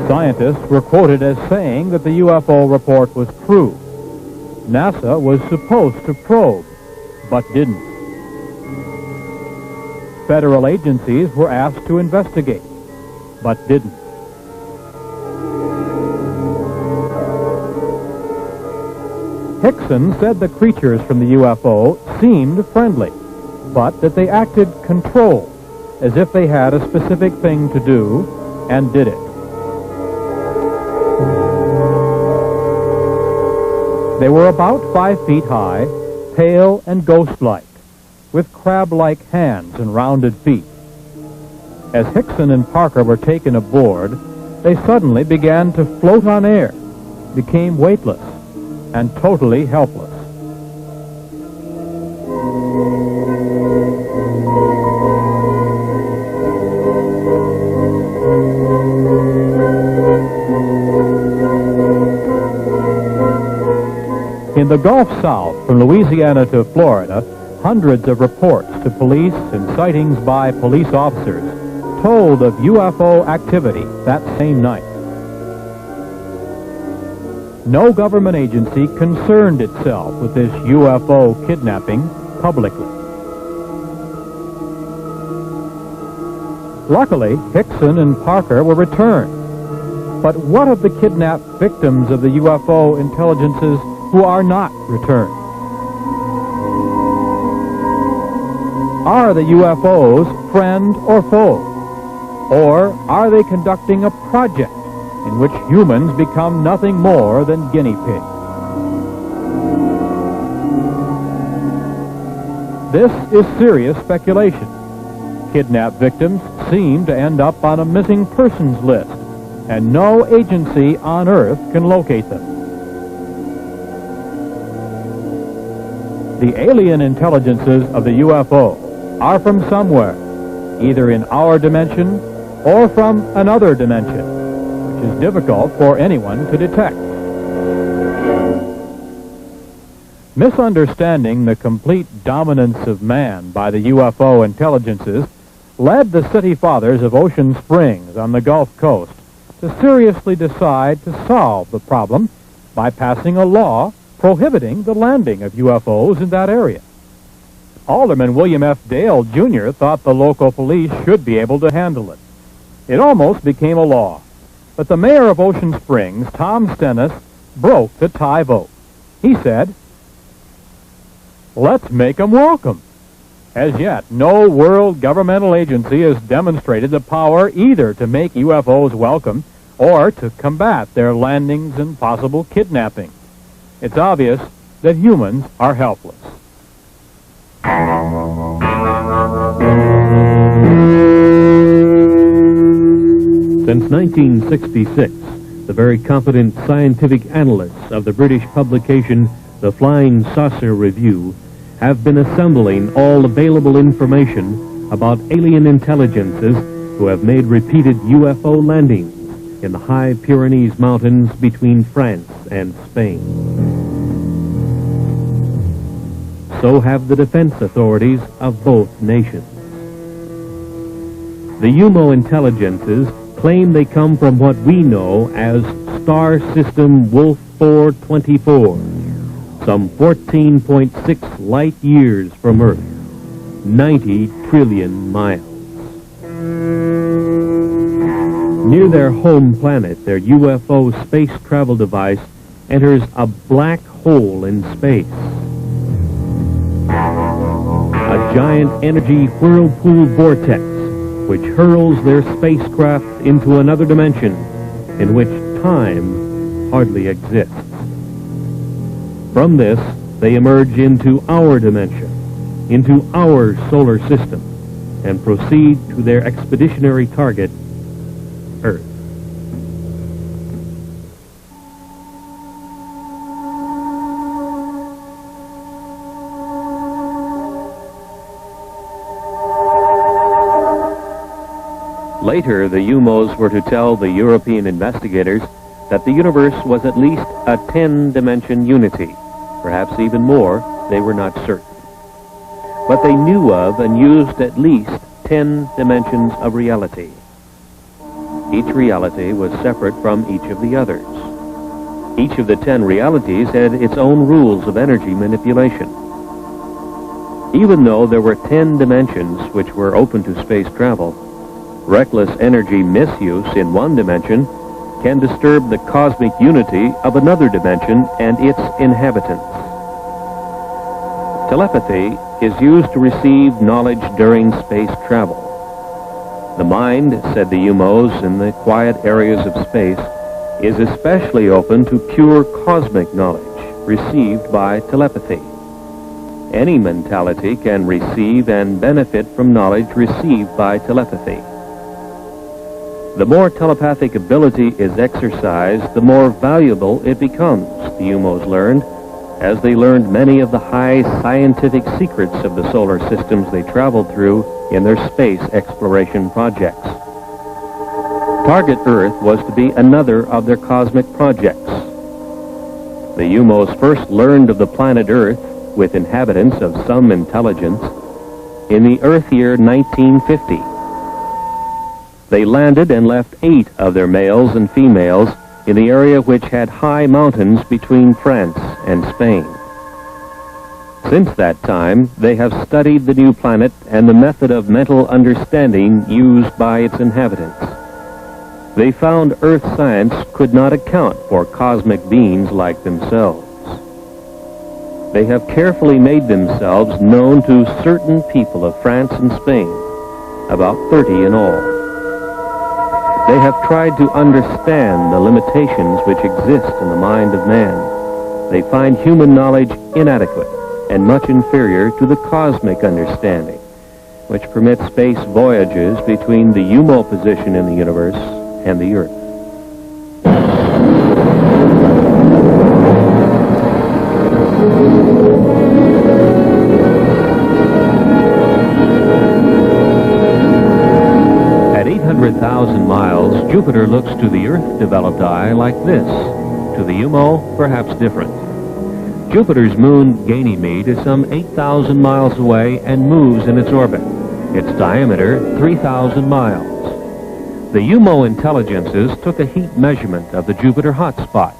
Scientists were quoted as saying that the UFO report was true. NASA was supposed to probe, but didn't. Federal agencies were asked to investigate, but didn't. Hickson said the creatures from the UFO seemed friendly, but that they acted controlled, as if they had a specific thing to do, and did it. They were about 5 feet high, pale and ghost-like, with crab-like hands and rounded feet. As Hickson and Parker were taken aboard, they suddenly began to float on air, became weightless, and totally helpless. In the Gulf South, from Louisiana to Florida, hundreds of reports to police and sightings by police officers told of UFO activity that same night. No government agency concerned itself with this UFO kidnapping publicly. Luckily, Hickson and Parker were returned. But what of the kidnapped victims of the UFO intelligences who are not returned? Are the UFOs friend or foe? Or are they conducting a project in which humans become nothing more than guinea pigs? This is serious speculation. Kidnapped victims seem to end up on a missing persons list, and no agency on Earth can locate them. The alien intelligences of the UFO are from somewhere, either in our dimension or from another dimension, which is difficult for anyone to detect. Misunderstanding the complete dominance of man by the UFO intelligences led the city fathers of Ocean Springs on the Gulf Coast to seriously decide to solve the problem by passing a law prohibiting the landing of UFOs in that area. Alderman William F. Dale, Jr. thought the local police should be able to handle it. It almost became a law, but the mayor of Ocean Springs, Tom Stennis, broke the tie vote. He said, "Let's make them welcome." As yet, no world governmental agency has demonstrated the power either to make UFOs welcome or to combat their landings and possible kidnapping. It's obvious that humans are helpless. Since 1966, the very competent scientific analysts of the British publication The Flying Saucer Review have been assembling all available information about alien intelligences who have made repeated UFO landings in the high Pyrenees Mountains between France and Spain. So have the defense authorities of both nations. The UMO intelligences claim they come from what we know as Star System Wolf 424, some 14.6 light years from Earth, 90 trillion miles. Near their home planet, their UFO space travel device enters a black hole in space. A giant energy whirlpool vortex which hurls their spacecraft into another dimension in which time hardly exists. From this, they emerge into our dimension, into our solar system, and proceed to their expeditionary target, Earth. Later, the UMOs were to tell the European investigators that the universe was at least a 10-dimension unity. Perhaps even more, they were not certain. But they knew of and used at least 10 dimensions of reality. Each reality was separate from each of the others. Each of the 10 realities had its own rules of energy manipulation. Even though there were 10 dimensions which were open to space travel, reckless energy misuse in one dimension can disturb the cosmic unity of another dimension and its inhabitants. Telepathy is used to receive knowledge during space travel. The mind, said the UMOs in the quiet areas of space, is especially open to pure cosmic knowledge received by telepathy. Any mentality can receive and benefit from knowledge received by telepathy. The more telepathic ability is exercised, the more valuable it becomes, the UMOs learned, as they learned many of the high scientific secrets of the solar systems they traveled through in their space exploration projects. Target Earth was to be another of their cosmic projects. The UMOs first learned of the planet Earth, with inhabitants of some intelligence, in the Earth year 1950. They landed and left 8 of their males and females in the area which had high mountains between France and Spain. Since that time, they have studied the new planet and the method of mental understanding used by its inhabitants. They found Earth science could not account for cosmic beings like themselves. They have carefully made themselves known to certain people of France and Spain, about 30 in all. They have tried to understand the limitations which exist in the mind of man. They find human knowledge inadequate and much inferior to the cosmic understanding, which permits space voyages between the UMO position in the universe and the Earth. At 800,000 miles, Jupiter looks to the Earth-developed eye like this. To the UMO, perhaps different. Jupiter's moon, Ganymede, is some 8,000 miles away and moves in its orbit. Its diameter, 3,000 miles. The UMO intelligences took a heat measurement of the Jupiter hotspot.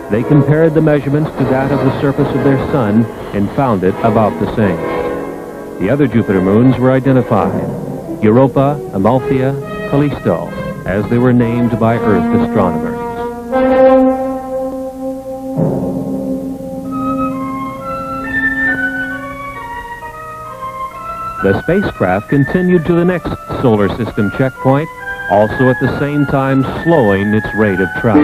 They compared the measurements to that of the surface of their sun and found it about the same. The other Jupiter moons were identified: Europa, Amalthea, Callisto, as they were named by Earth astronomers. The spacecraft continued to the next solar system checkpoint, also at the same time slowing its rate of travel.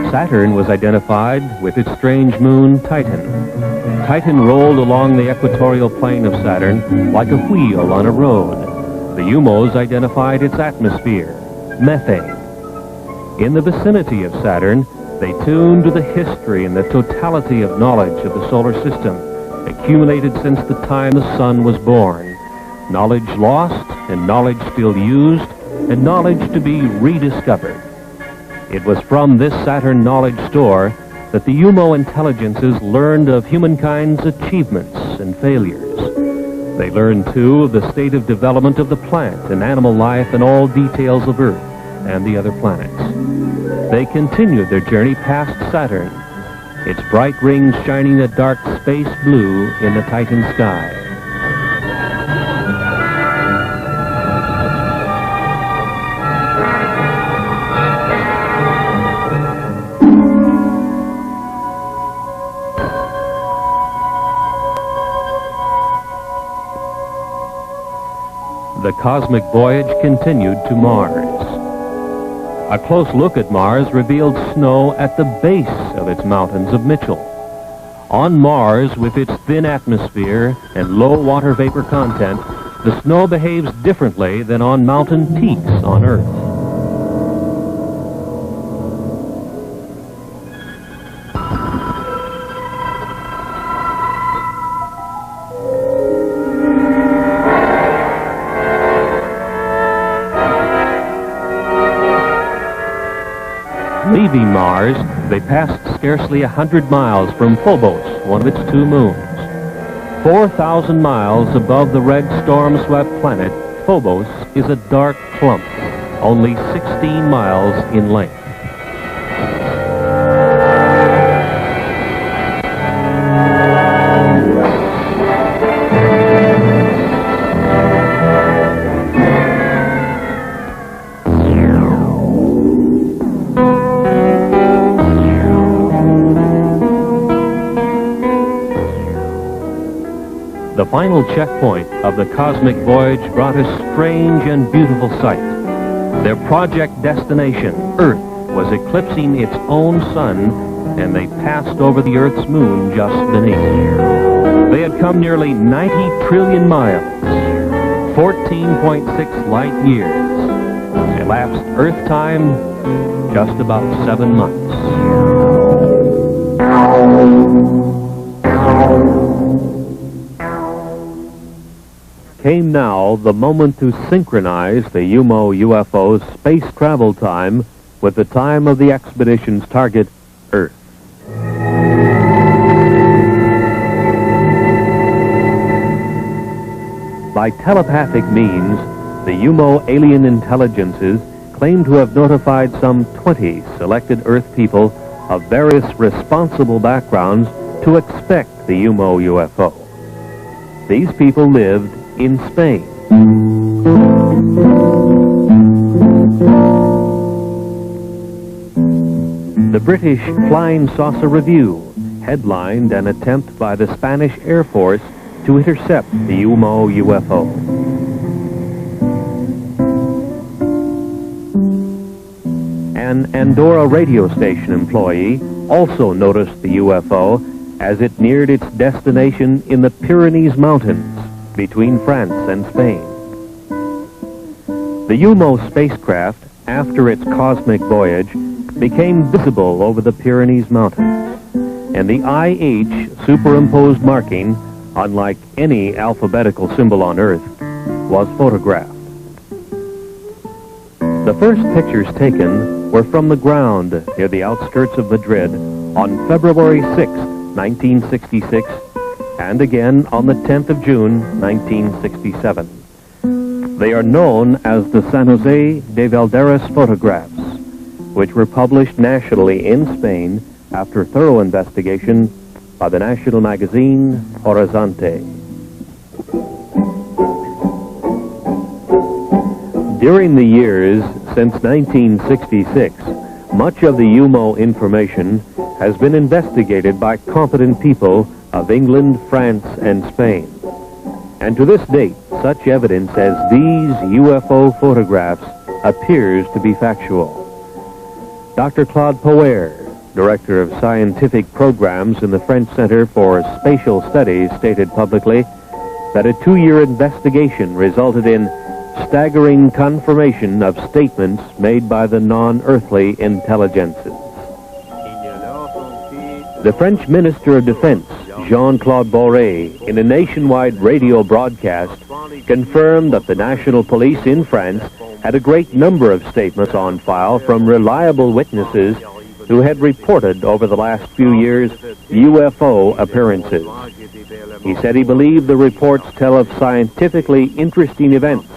Saturn was identified with its strange moon, Titan. Titan rolled along the equatorial plane of Saturn like a wheel on a road. The UMOs identified its atmosphere, methane. In the vicinity of Saturn, they tuned to the history and the totality of knowledge of the solar system, accumulated since the time the sun was born. Knowledge lost, and knowledge still used, and knowledge to be rediscovered. It was from this Saturn knowledge store that the UMO intelligences learned of humankind's achievements and failures. They learned, too, of the state of development of the plant and animal life and all details of Earth and the other planets. They continued their journey past Saturn, its bright rings shining a dark space blue in the Titan sky. The cosmic voyage continued to Mars. A close look at Mars revealed snow at the base of its mountains of Mitchell. On Mars, with its thin atmosphere and low water vapor content, the snow behaves differently than on mountain peaks on Earth. Leaving Mars, they passed scarcely 100 miles from Phobos, one of its two moons. 4,000 miles above the red storm-swept planet, Phobos is a dark clump, only 16 miles in length. The final checkpoint of the cosmic voyage brought a strange and beautiful sight. Their project destination, Earth, was eclipsing its own sun, and they passed over the Earth's moon just beneath. They had come nearly 90 trillion miles, 14.6 light years. Elapsed Earth time, just about 7 months. Came now the moment to synchronize the UFO's space travel time with the time of the expedition's target, Earth. By telepathic means, the UMO alien intelligences claim to have notified some 20 selected Earth people of various responsible backgrounds to expect the UMO UFO. These people lived in Spain. The British Flying Saucer Review headlined an attempt by the Spanish Air Force to intercept the UMO UFO. An Andorra radio station employee also noticed the UFO as it neared its destination in the Pyrenees Mountains between France and Spain. The UMO spacecraft, after its cosmic voyage, became visible over the Pyrenees Mountains, and the IH superimposed marking, unlike any alphabetical symbol on Earth, was photographed. The first pictures taken were from the ground near the outskirts of Madrid on February 6, 1966, and again on the 10th of June, 1967. They are known as the San Jose de Valderas photographs, which were published nationally in Spain after thorough investigation by the national magazine Horizonte. During the years since 1966, much of the UMO information has been investigated by competent people of England, France, and Spain. And to this date, such evidence as these UFO photographs appears to be factual. Dr. Claude Poer, Director of Scientific Programs in the French Center for Spatial Studies, stated publicly that a 2-year investigation resulted in staggering confirmation of statements made by the non-earthly intelligences. The French Minister of Defense, Jean-Claude Boré, in a nationwide radio broadcast, confirmed that the national police in France had a great number of statements on file from reliable witnesses who had reported over the last few years UFO appearances. He said he believed the reports tell of scientifically interesting events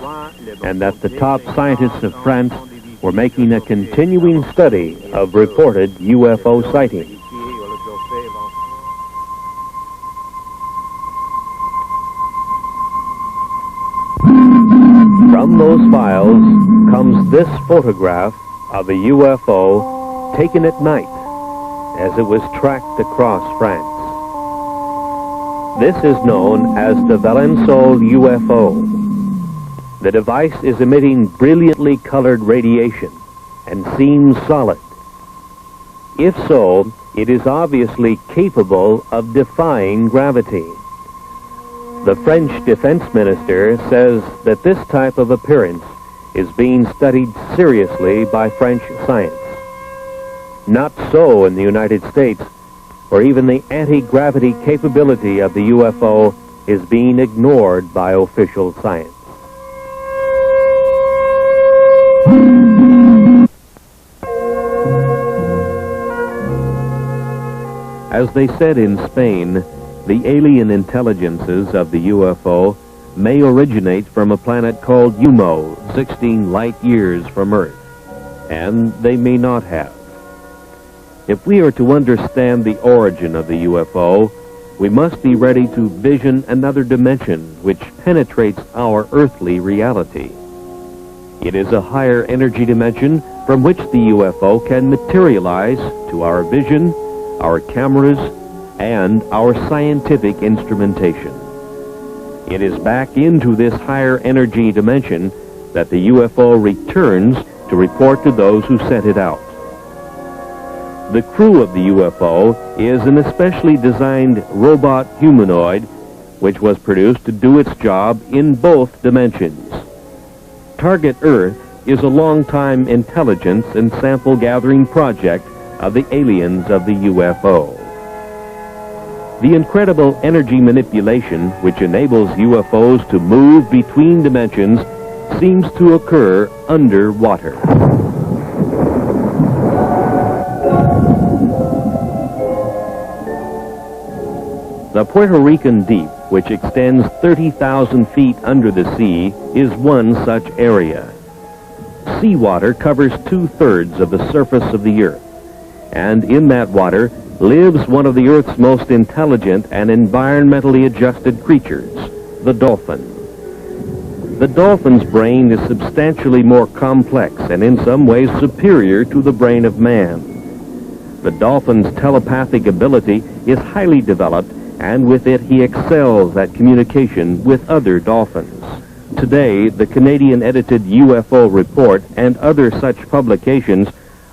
and that the top scientists of France were making a continuing study of reported UFO sightings. From those files comes this photograph of a UFO taken at night as it was tracked across France. This is known as the Valençol UFO. The device is emitting brilliantly colored radiation and seems solid. If so, it is obviously capable of defying gravity. The French defense minister says that this type of appearance is being studied seriously by French science. Not so in the United States, where even the anti-gravity capability of the UFO is being ignored by official science. As they said in Spain, the alien intelligences of the UFO may originate from a planet called UMO, 16 light years from Earth, and they may not have. If we are to understand the origin of the UFO, we must be ready to vision another dimension which penetrates our earthly reality. It is a higher energy dimension from which the UFO can materialize to our vision, our cameras, and our scientific instrumentation. It is back into this higher energy dimension that the UFO returns to report to those who sent it out. The crew of the UFO is an especially designed robot humanoid which was produced to do its job in both dimensions. Target Earth is a long-time intelligence and sample gathering project of the aliens of the UFO. The incredible energy manipulation which enables UFOs to move between dimensions seems to occur underwater. The Puerto Rican Deep, which extends 30,000 feet under the sea, is one such area. Seawater covers 2/3 of the surface of the Earth, and in that water lives one of the Earth's most intelligent and environmentally adjusted creatures, the dolphin. The dolphin's brain is substantially more complex and in some ways superior to the brain of man. The dolphin's telepathic ability is highly developed, and with it he excels at communication with other dolphins. Today, the Canadian-edited UFO report and other such publications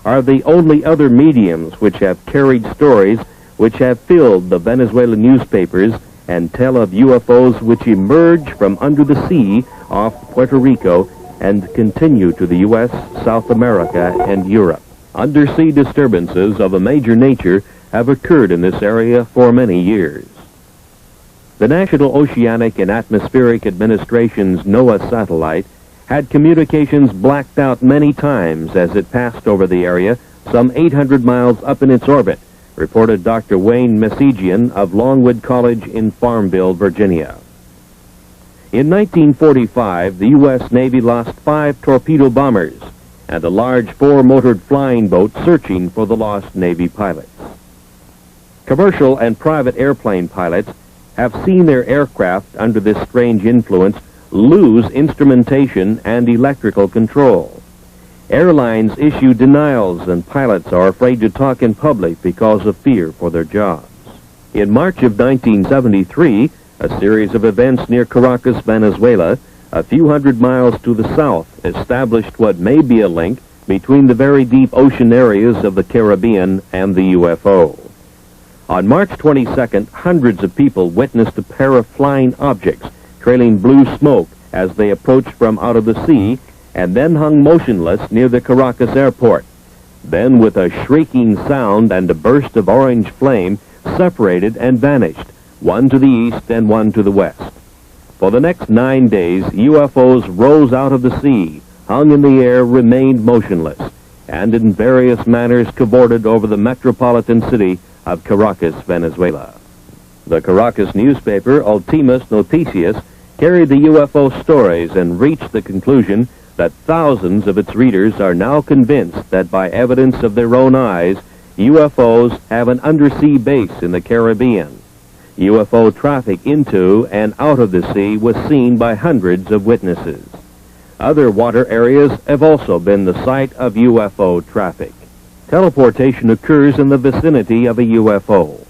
are the only other mediums which have carried stories which have filled the Venezuelan newspapers and tell of UFOs which emerge from under the sea off Puerto Rico and continue to the U.S., South America, and Europe. Undersea disturbances of a major nature have occurred in this area for many years. The National Oceanic and Atmospheric Administration's NOAA satellite had communications blacked out many times as it passed over the area, some 800 miles up in its orbit, reported Dr. Wayne Messigian of Longwood College in Farmville, Virginia. In 1945, the U.S. Navy lost 5 torpedo bombers and a large 4-motored flying boat searching for the lost Navy pilots. Commercial and private airplane pilots have seen their aircraft under this strange influence lose instrumentation and electrical control. Airlines issue denials and pilots are afraid to talk in public because of fear for their jobs. In March of 1973, a series of events near Caracas, Venezuela, a few hundred miles to the south, established what may be a link between the very deep ocean areas of the Caribbean and the UFO. On March 22nd, hundreds of people witnessed a pair of flying objects trailing blue smoke as they approached from out of the sea and then hung motionless near the Caracas airport. Then, with a shrieking sound and a burst of orange flame, separated and vanished, one to the east and one to the west. For the next 9 days, UFOs rose out of the sea, hung in the air, remained motionless, and in various manners cavorted over the metropolitan city of Caracas, Venezuela. The Caracas newspaper, Ultimas Noticias, carried the UFO stories and reached the conclusion that thousands of its readers are now convinced that by evidence of their own eyes, UFOs have an undersea base in the Caribbean. UFO traffic into and out of the sea was seen by hundreds of witnesses. Other water areas have also been the site of UFO traffic. Teleportation occurs in the vicinity of a UFO.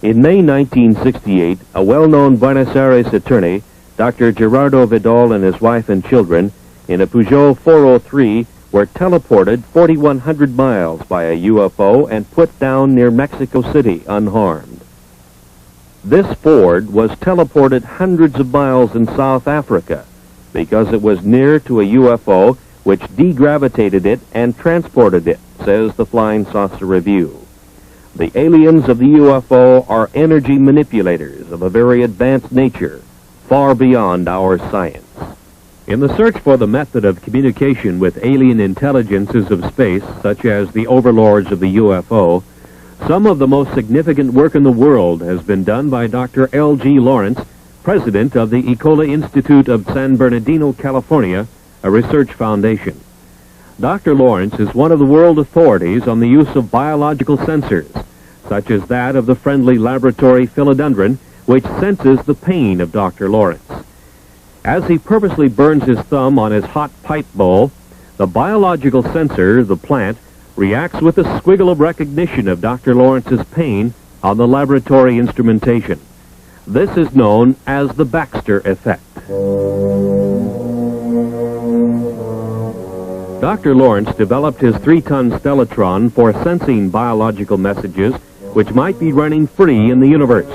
In May 1968, a well-known Buenos Aires attorney, Dr. Gerardo Vidal, and his wife and children, in a Peugeot 403, were teleported 4,100 miles by a UFO and put down near Mexico City unharmed. This Ford was teleported hundreds of miles in South Africa because it was near to a UFO which degravitated it and transported it, says the Flying Saucer Review. The aliens of the UFO are energy manipulators of a very advanced nature, far beyond our science. In the search for the method of communication with alien intelligences of space, such as the Overlords of the UFO, some of the most significant work in the world has been done by Dr. L.G. Lawrence, president of the Ecola Institute of San Bernardino, California, a research foundation. Dr. Lawrence is one of the world authorities on the use of biological sensors, such as that of the friendly laboratory philodendron, which senses the pain of Dr. Lawrence. As he purposely burns his thumb on his hot pipe bowl, the biological sensor, the plant, reacts with a squiggle of recognition of Dr. Lawrence's pain on the laboratory instrumentation. This is known as the Baxter effect. Dr. Lawrence developed his 3-ton stellatron for sensing biological messages which might be running free in the universe.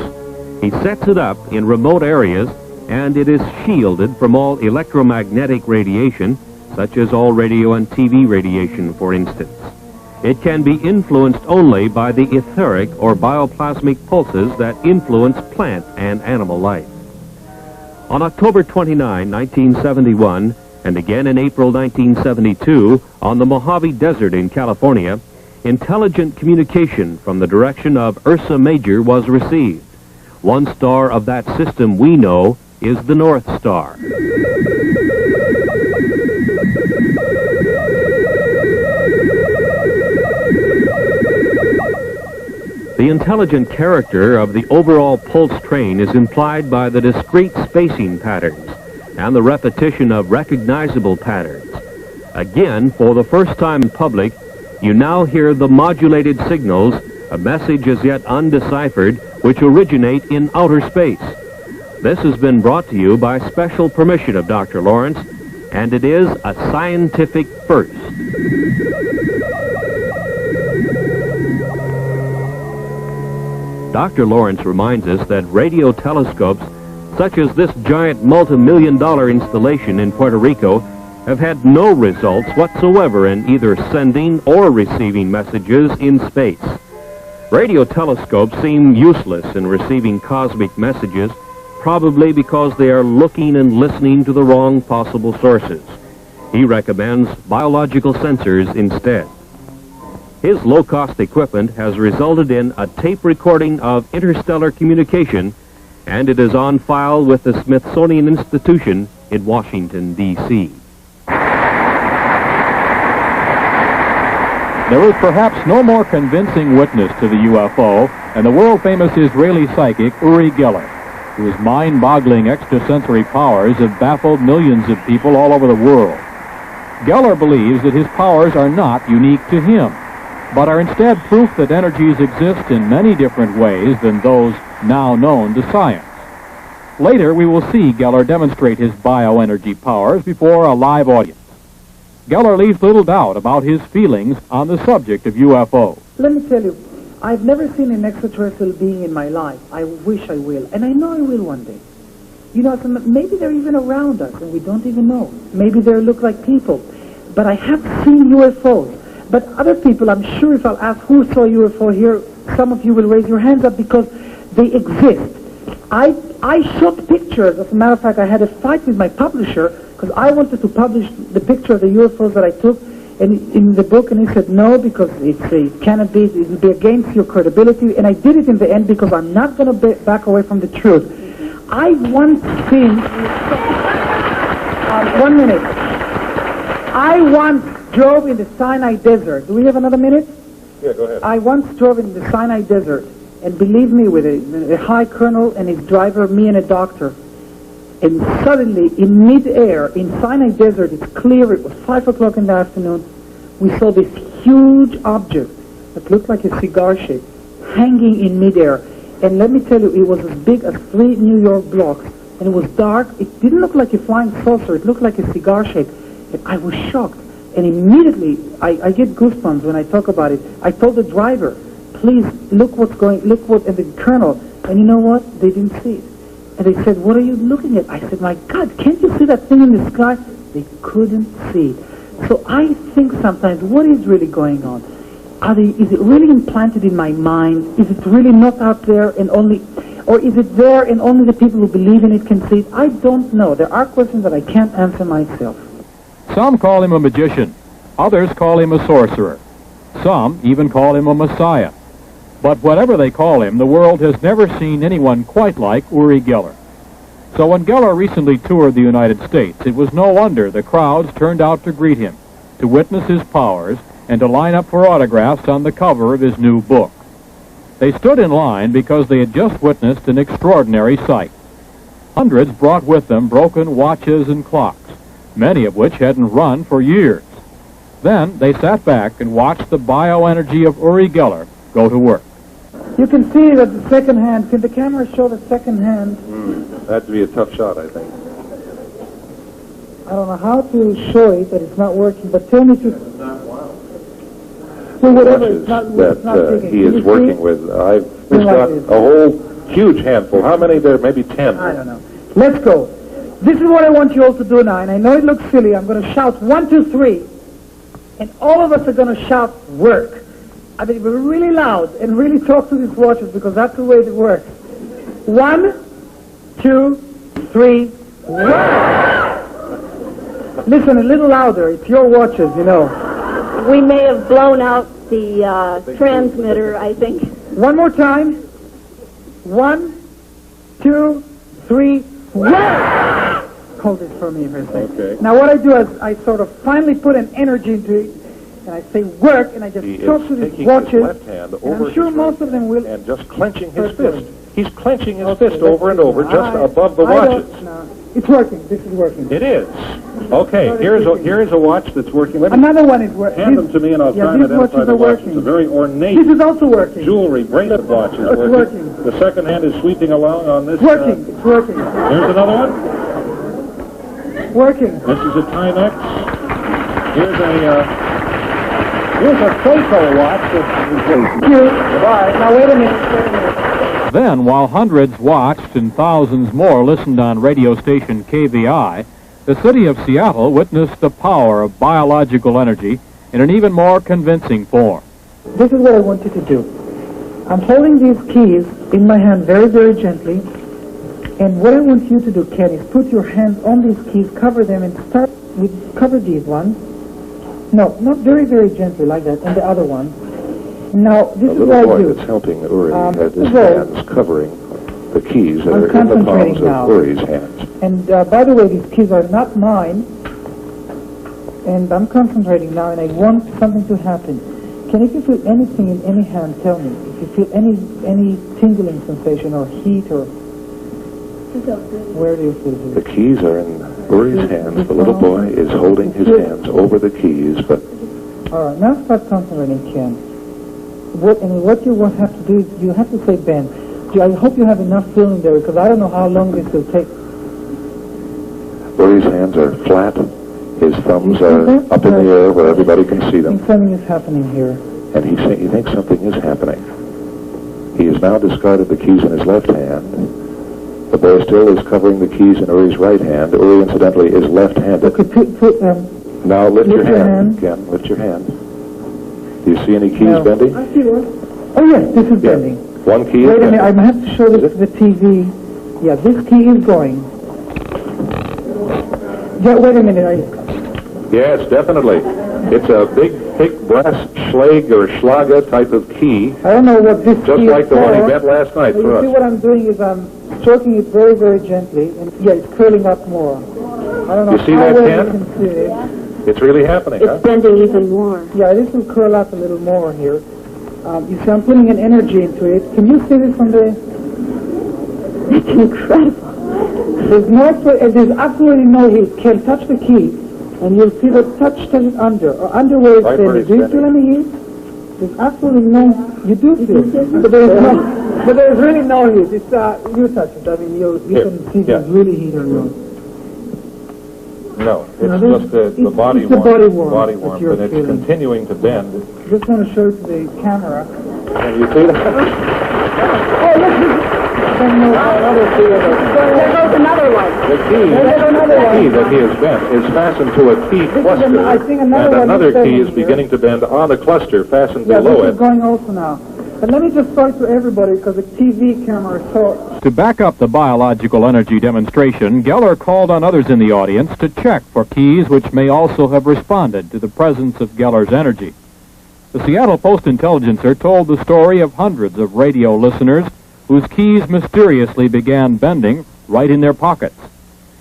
He sets it up in remote areas, and it is shielded from all electromagnetic radiation, such as all radio and TV radiation, for instance. It can be influenced only by the etheric or bioplasmic pulses that influence plant and animal life. On October 29, 1971, and again in April 1972, on the Mojave Desert in California, intelligent communication from the direction of Ursa Major was received. One star of that system we know is the North Star. The intelligent character of the overall pulse train is implied by the discrete spacing patterns and the repetition of recognizable patterns. Again, for the first time in public, you now hear the modulated signals, a message as yet undeciphered, which originate in outer space. This has been brought to you by special permission of Dr. Lawrence, and it is a scientific first. Dr. Lawrence reminds us that radio telescopes, such as this giant multi-million-dollar installation in Puerto Rico, have had no results whatsoever in either sending or receiving messages in space. Radio telescopes seem useless in receiving cosmic messages, probably because they are looking and listening to the wrong possible sources. He recommends biological sensors instead. His low-cost equipment has resulted in a tape recording of interstellar communication, and it is on file with the Smithsonian Institution in Washington, D.C. There is perhaps no more convincing witness to the UFO than the world-famous Israeli psychic Uri Geller, whose mind-boggling extrasensory powers have baffled millions of people all over the world. Geller believes that his powers are not unique to him, but are instead proof that energies exist in many different ways than those now known to science. Later, we will see Geller demonstrate his bioenergy powers before a live audience. Geller leaves little doubt about his feelings on the subject of UFO. Let me tell you, I've never seen an extraterrestrial being in my life. I wish I will, and I know I will one day. You know, maybe they're even around us and we don't even know. Maybe they look like people. But I have seen UFOs. But other people, I'm sure if I'll ask who saw UFO here, some of you will raise your hands up because they exist. I shot pictures. As a matter of fact, I had a fight with my publisher because I wanted to publish the picture of the UFOs that I took in the book, and he said no because it cannot be, it will be against your credibility, and I did it in the end because I'm not going to back away from the truth. I once seen, 1 minute, I once drove in the Sinai Desert. Do we have another minute? Yeah, go ahead. I once drove in the Sinai Desert, and believe me, with a high colonel and his driver, me and a doctor, and suddenly, in mid-air, in Sinai Desert, it's clear, it was 5 o'clock in the afternoon, we saw this huge object that looked like a cigar shape hanging in mid-air. And let me tell you, it was as big as 3 New York blocks, and it was dark. It didn't look like a flying saucer. It looked like a cigar shape. And I was shocked. And immediately, I get goosebumps when I talk about it. I told the driver, please, look what, and the colonel, and you know what? They didn't see it. And they said, what are you looking at? I said, my God, can't you see that thing in the sky? They couldn't see it. So I think sometimes, what is really going on? Is it really implanted in my mind? Is it really not out there and only, or is it there and only the people who believe in it can see it? I don't know. There are questions that I can't answer myself. Some call him a magician. Others call him a sorcerer. Some even call him a messiah. But whatever they call him, the world has never seen anyone quite like Uri Geller. So when Geller recently toured the United States, it was no wonder the crowds turned out to greet him, to witness his powers, and to line up for autographs on the cover of his new book. They stood in line because they had just witnessed an extraordinary sight. Hundreds brought with them broken watches and clocks, many of which hadn't run for years. Then they sat back and watched the bioenergy of Uri Geller go to work. You can see that the second hand, can the camera show the second hand? That'd be a tough shot, I think. I don't know how to show it, that it's not working, but tell me to... Well, whatever, it's not digging. He is working with, I've got a whole huge handful. How many there? Maybe 10. I don't know. Let's go. This is what I want you all to do now, and I know it looks silly. I'm going to shout 1, 2, 3, and all of us are going to shout work. I mean, we're really loud and really talk to these watches because that's the way it works. 1, 2, 3, work! Listen a little louder. It's your watches, you know. We may have blown out the transmitter, I think. One more time. 1, 2, 3, work! Hold it for me for a second. Okay. Now what I do is I sort of finally put an energy into it, and I say work, and I just talk to these watches. His left hand over I'm sure most of them will. And just clenching his fist. He's clenching his fist over and over, just above the watches. It's working. This is working. It is. Okay, here's a watch that's working. Another one is working. Hand them to me and I'll try and identify the watch. It's a very ornate This is also working. Jewelry bracelet watch is working. The second hand is sweeping along on this. It's working. It's working. Here's another one. Working. This is a Timex. Here's a Photo watch. Goodbye. Now wait a minute. Then, while hundreds watched and thousands more listened on radio station KVI, the city of Seattle witnessed the power of biological energy in an even more convincing form. This is what I want you to do. I'm holding these keys in my hand very, very gently, and what I want you to do, Ken, is put your hands on these keys, cover them, and start with, cover these ones. No, not very, very gently like that, and the other one. Now, this is what I do. The little boy that's helping Uri has his hands covering the keys that are in the palms of Uri's hands. And by the way, these keys are not mine, and I'm concentrating now, and I want something to happen. If you feel anything in any hand, tell me. If you feel any tingling sensation or heat or... Where do you feel it? The keys are in Uri's hands. The little boy is holding his hands over the keys, but... All right, now start concentrating, Ken. What you will have to do is you have to say, Ben, I hope you have enough feeling there, because I don't know how long this will take. Uri's hands are flat. His thumbs are up in the air where everybody can see them. Something is happening here. And he thinks something is happening. He has now discarded the keys in his left hand. The boy still is covering the keys in Uri's right hand. Uri, incidentally, is left-handed. Okay, now lift your hand. Ken, lift your hand. Do you see any keys bending? I see one. Oh, yes, this is bending. One key Wait a minute, I have to show this to the TV. Yeah, this key is going. Yeah, wait a minute. Yes, definitely. It's a big, thick brass schlag or schlager type of key. I don't know what this just key like is the one he for. bent last night for us. You see what I'm doing is I'm stroking it very, very gently, and yeah, it's curling up more. I don't know you see how that, well Ken? you can see it. It's really happening, It's bending even more. Yeah, this will curl up a little more here. You see, I'm putting an energy into it. Can you see this from the... It's incredible. There's absolutely no heat. Ken, touch the key, and you'll see the touch it under, or under where it's bending. Do you feel any heat? There's absolutely no... You do feel. But there's really no heat. It's, you touch it. I mean, you can see there's really heat on you. No, it's No, just the body it's the warmth. body warmth Body that warmth, you're and it's feeling. continuing to bend. Just want to show it to the camera. Can you see that? Oh, look, Another key of There goes another one. the key that he has bent is fastened to a key cluster, I think and another one another is key bending is here. beginning to bend on the cluster fastened Yeah, below this it. is going also now. But let me just show it to everybody because the TV camera is so... To back up the biological energy demonstration, Geller called on others in the audience to check for keys which may also have responded to the presence of Geller's energy. The Seattle Post-Intelligencer told the story of hundreds of radio listeners whose keys mysteriously began bending right in their pockets.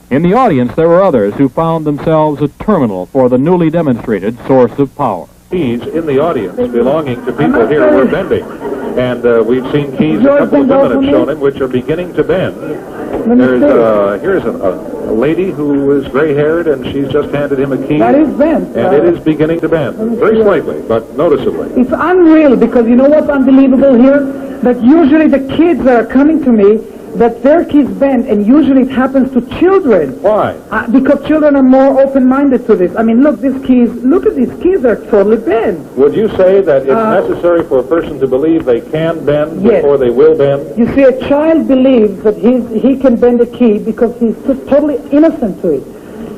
In the audience, there were others who found themselves a terminal for the newly demonstrated source of power. Keys in the audience belonging to people here who are bending. And we've seen keys a couple of women have shown him which are beginning to bend. Here's a lady who is gray-haired, and she's just handed him a key. That is bent. And it is beginning to bend. Very slightly, but noticeably. It's unreal because you know what's unbelievable here? That usually the kids that are coming to me, that their keys bend, and usually it happens to children. Why? Because children are more open-minded to this. I mean, look, look at these keys are totally bent. Would you say that it's necessary for a person to believe they can bend before they will bend? You see, a child believes that he can bend a key because he's just totally innocent to it.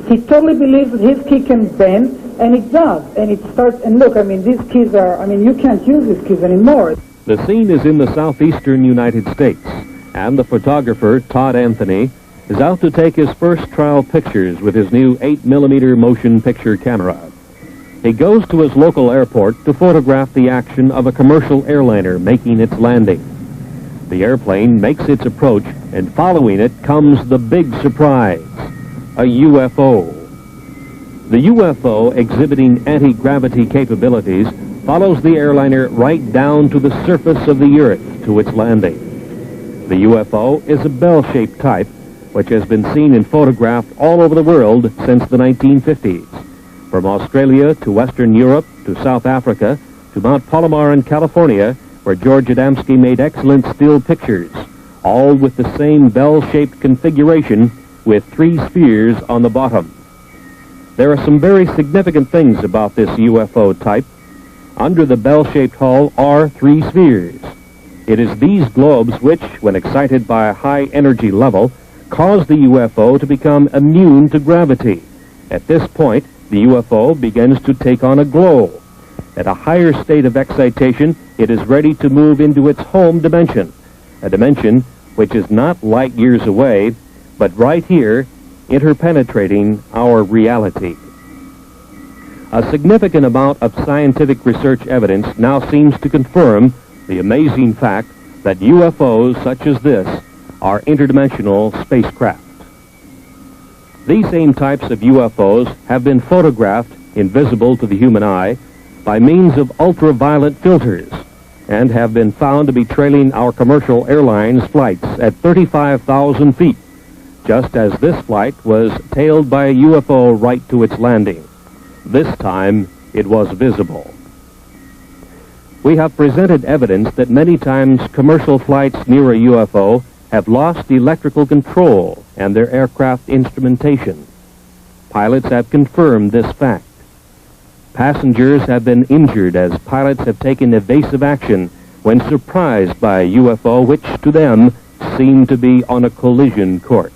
He totally believes that his key can bend, and it does. And it starts, and look, I mean, these keys are, I mean, you can't use these keys anymore. The scene is in the southeastern United States, and the photographer, Todd Anthony, is out to take his first trial pictures with his new 8mm motion picture camera. He goes to his local airport to photograph the action of a commercial airliner making its landing. The airplane makes its approach, and following it comes the big surprise, a UFO. The UFO, exhibiting anti-gravity capabilities, follows the airliner right down to the surface of the Earth to its landing. The UFO is a bell-shaped type, which has been seen and photographed all over the world since the 1950s, from Australia to Western Europe to South Africa to Mount Palomar in California, where George Adamski made excellent still pictures, all with the same bell-shaped configuration with 3 spheres on the bottom. There are some very significant things about this UFO type. Under the bell-shaped hull are 3 spheres. It is these globes which, when excited by a high energy level, cause the UFO to become immune to gravity. At this point, the UFO begins to take on a glow. At a higher state of excitation, it is ready to move into its home dimension, a dimension which is not light years away, but right here, interpenetrating our reality. A significant amount of scientific research evidence now seems to confirm the amazing fact that UFOs such as this are interdimensional spacecraft. These same types of UFOs have been photographed, invisible to the human eye, by means of ultraviolet filters, and have been found to be trailing our commercial airlines flights at 35,000 feet, just as this flight was tailed by a UFO right to its landing. This time, it was visible. We have presented evidence that many times commercial flights near a UFO have lost electrical control and their aircraft instrumentation. Pilots have confirmed this fact. Passengers have been injured as pilots have taken evasive action when surprised by a UFO which to them seemed to be on a collision course.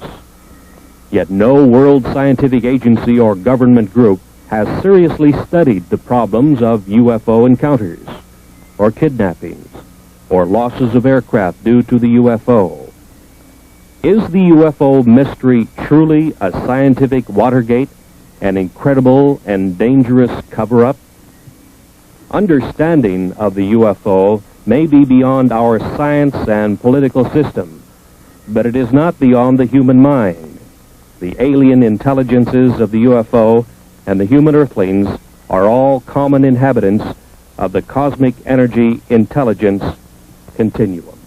Yet no world scientific agency or government group has seriously studied the problems of UFO encounters, or kidnappings, or losses of aircraft due to the UFO. Is the UFO mystery truly a scientific Watergate, an incredible and dangerous cover-up? Understanding of the UFO may be beyond our science and political system, but it is not beyond the human mind. The alien intelligences of the UFO and the human earthlings are all common inhabitants of the cosmic energy intelligence continuum.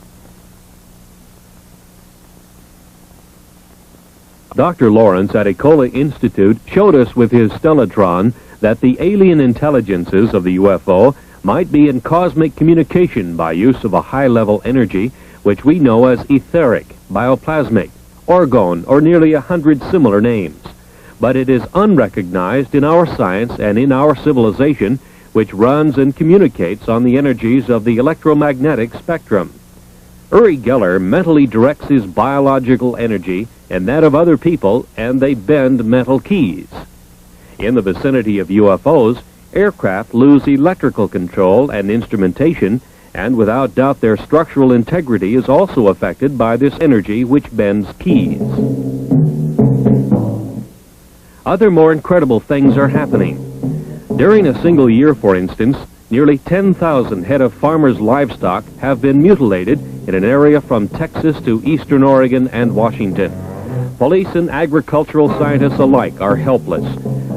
Dr. Lawrence at Ecola Institute showed us with his stellatron that the alien intelligences of the UFO might be in cosmic communication by use of a high-level energy which we know as etheric, bioplasmic, orgone, or nearly 100 similar names. but it is unrecognized in our science and in our civilization, which runs and communicates on the energies of the electromagnetic spectrum. Uri Geller mentally directs his biological energy and that of other people, and they bend mental keys. In the vicinity of UFOs, aircraft lose electrical control and instrumentation, and without doubt their structural integrity is also affected by this energy which bends keys. Other more incredible things are happening. During a single year, for instance, nearly 10,000 head of farmers' livestock have been mutilated in an area from Texas to eastern Oregon and Washington. Police and agricultural scientists alike are helpless.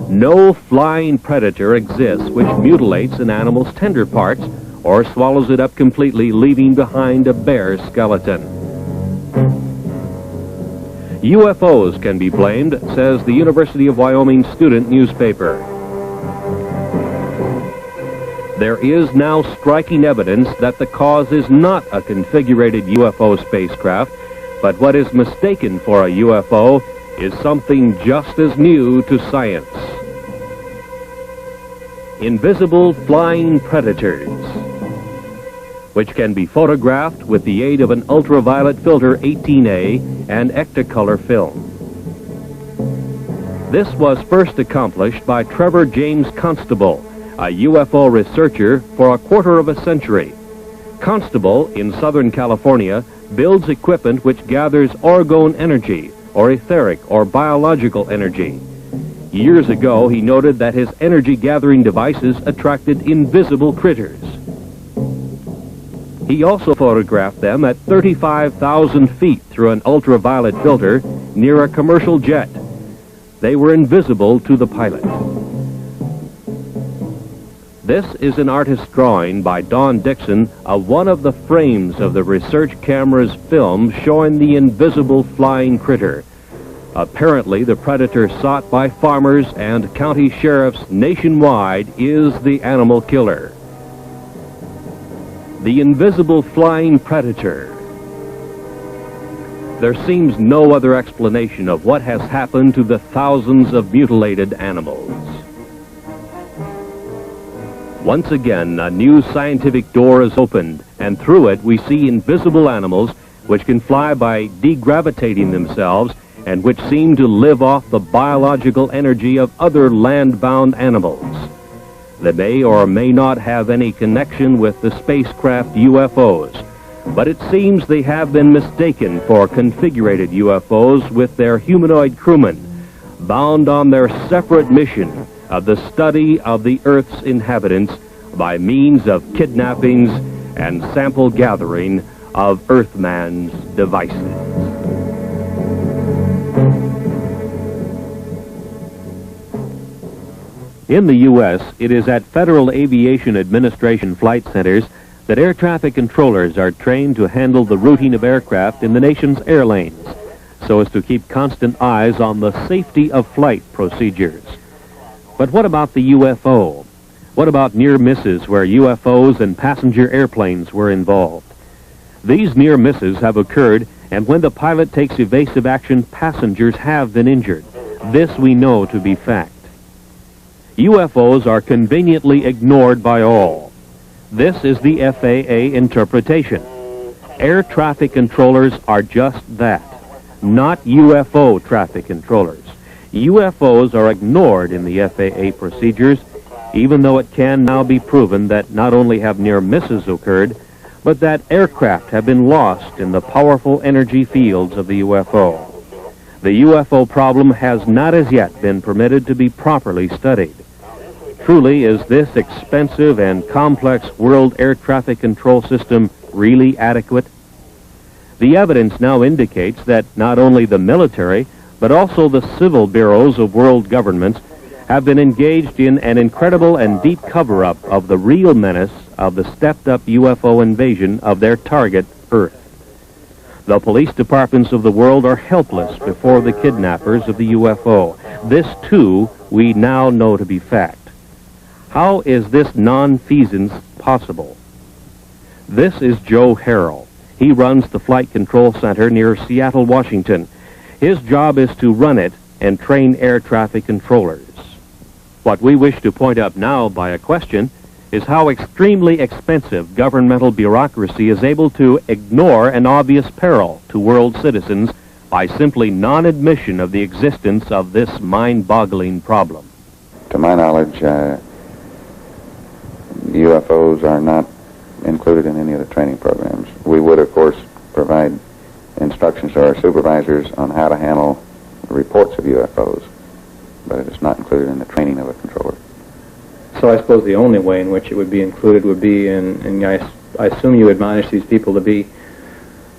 No flying predator exists which mutilates an animal's tender parts or swallows it up completely, leaving behind a bare skeleton. UFOs can be blamed, says the University of Wyoming student newspaper. There is now striking evidence that the cause is not a configurated UFO spacecraft, but what is mistaken for a UFO is something just as new to science. Invisible flying predators, which can be photographed with the aid of an ultraviolet filter 18A and Ectacolor film. This was first accomplished by Trevor James Constable, a UFO researcher for a quarter of a century. Constable, in Southern California, builds equipment which gathers orgone energy, or etheric or biological energy. Years ago, he noted that his energy-gathering devices attracted invisible critters. He also photographed them at 35,000 feet through an ultraviolet filter near a commercial jet. They were invisible to the pilot. This is an artist's drawing by Don Dixon of one of the frames of the research camera's film showing the invisible flying critter. Apparently, the predator sought by farmers and county sheriffs nationwide is the animal killer. The invisible flying predator. There seems no other explanation of what has happened to the thousands of mutilated animals. Once again, a new scientific door is opened, and through it we see invisible animals which can fly by degravitating themselves and which seem to live off the biological energy of other land-bound animals. They may or may not have any connection with the spacecraft UFOs, but it seems they have been mistaken for configurated UFOs with their humanoid crewmen, bound on their separate mission of the study of the Earth's inhabitants by means of kidnappings and sample gathering of Earthman's devices. In the U.S., it is at Federal Aviation Administration flight centers that air traffic controllers are trained to handle the routing of aircraft in the nation's air lanes, so as to keep constant eyes on the safety of flight procedures. But what about the UFO? What about near misses where UFOs and passenger airplanes were involved? These near misses have occurred, and when the pilot takes evasive action, passengers have been injured. This we know to be fact. UFOs are conveniently ignored by all. This is the FAA interpretation. Air traffic controllers are just that, not UFO traffic controllers. UFOs are ignored in the FAA procedures, even though it can now be proven that not only have near misses occurred, but that aircraft have been lost in the powerful energy fields of the UFO. The UFO problem has not as yet been permitted to be properly studied. Truly, is this expensive and complex world air traffic control system really adequate? The evidence now indicates that not only the military, but also the civil bureaus of world governments have been engaged in an incredible and deep cover-up of the real menace of the stepped-up UFO invasion of their target, Earth. The police departments of the world are helpless before the kidnappers of the UFO. This, too, we now know to be fact. How is this nonfeasance possible? This is Joe Harrell. He runs the Flight Control Center near Seattle, Washington. His job is to run it and train air traffic controllers. What we wish to point out now by a question is how extremely expensive governmental bureaucracy is able to ignore an obvious peril to world citizens by simply non-admission of the existence of this mind-boggling problem. To my knowledge, UFOs are not included in any of the training programs. We would, of course, provide instructions to our supervisors on how to handle reports of UFOs, but it is not included in the training of a controller. So I suppose the only way in which it would be included would be and I assume you admonish these people to be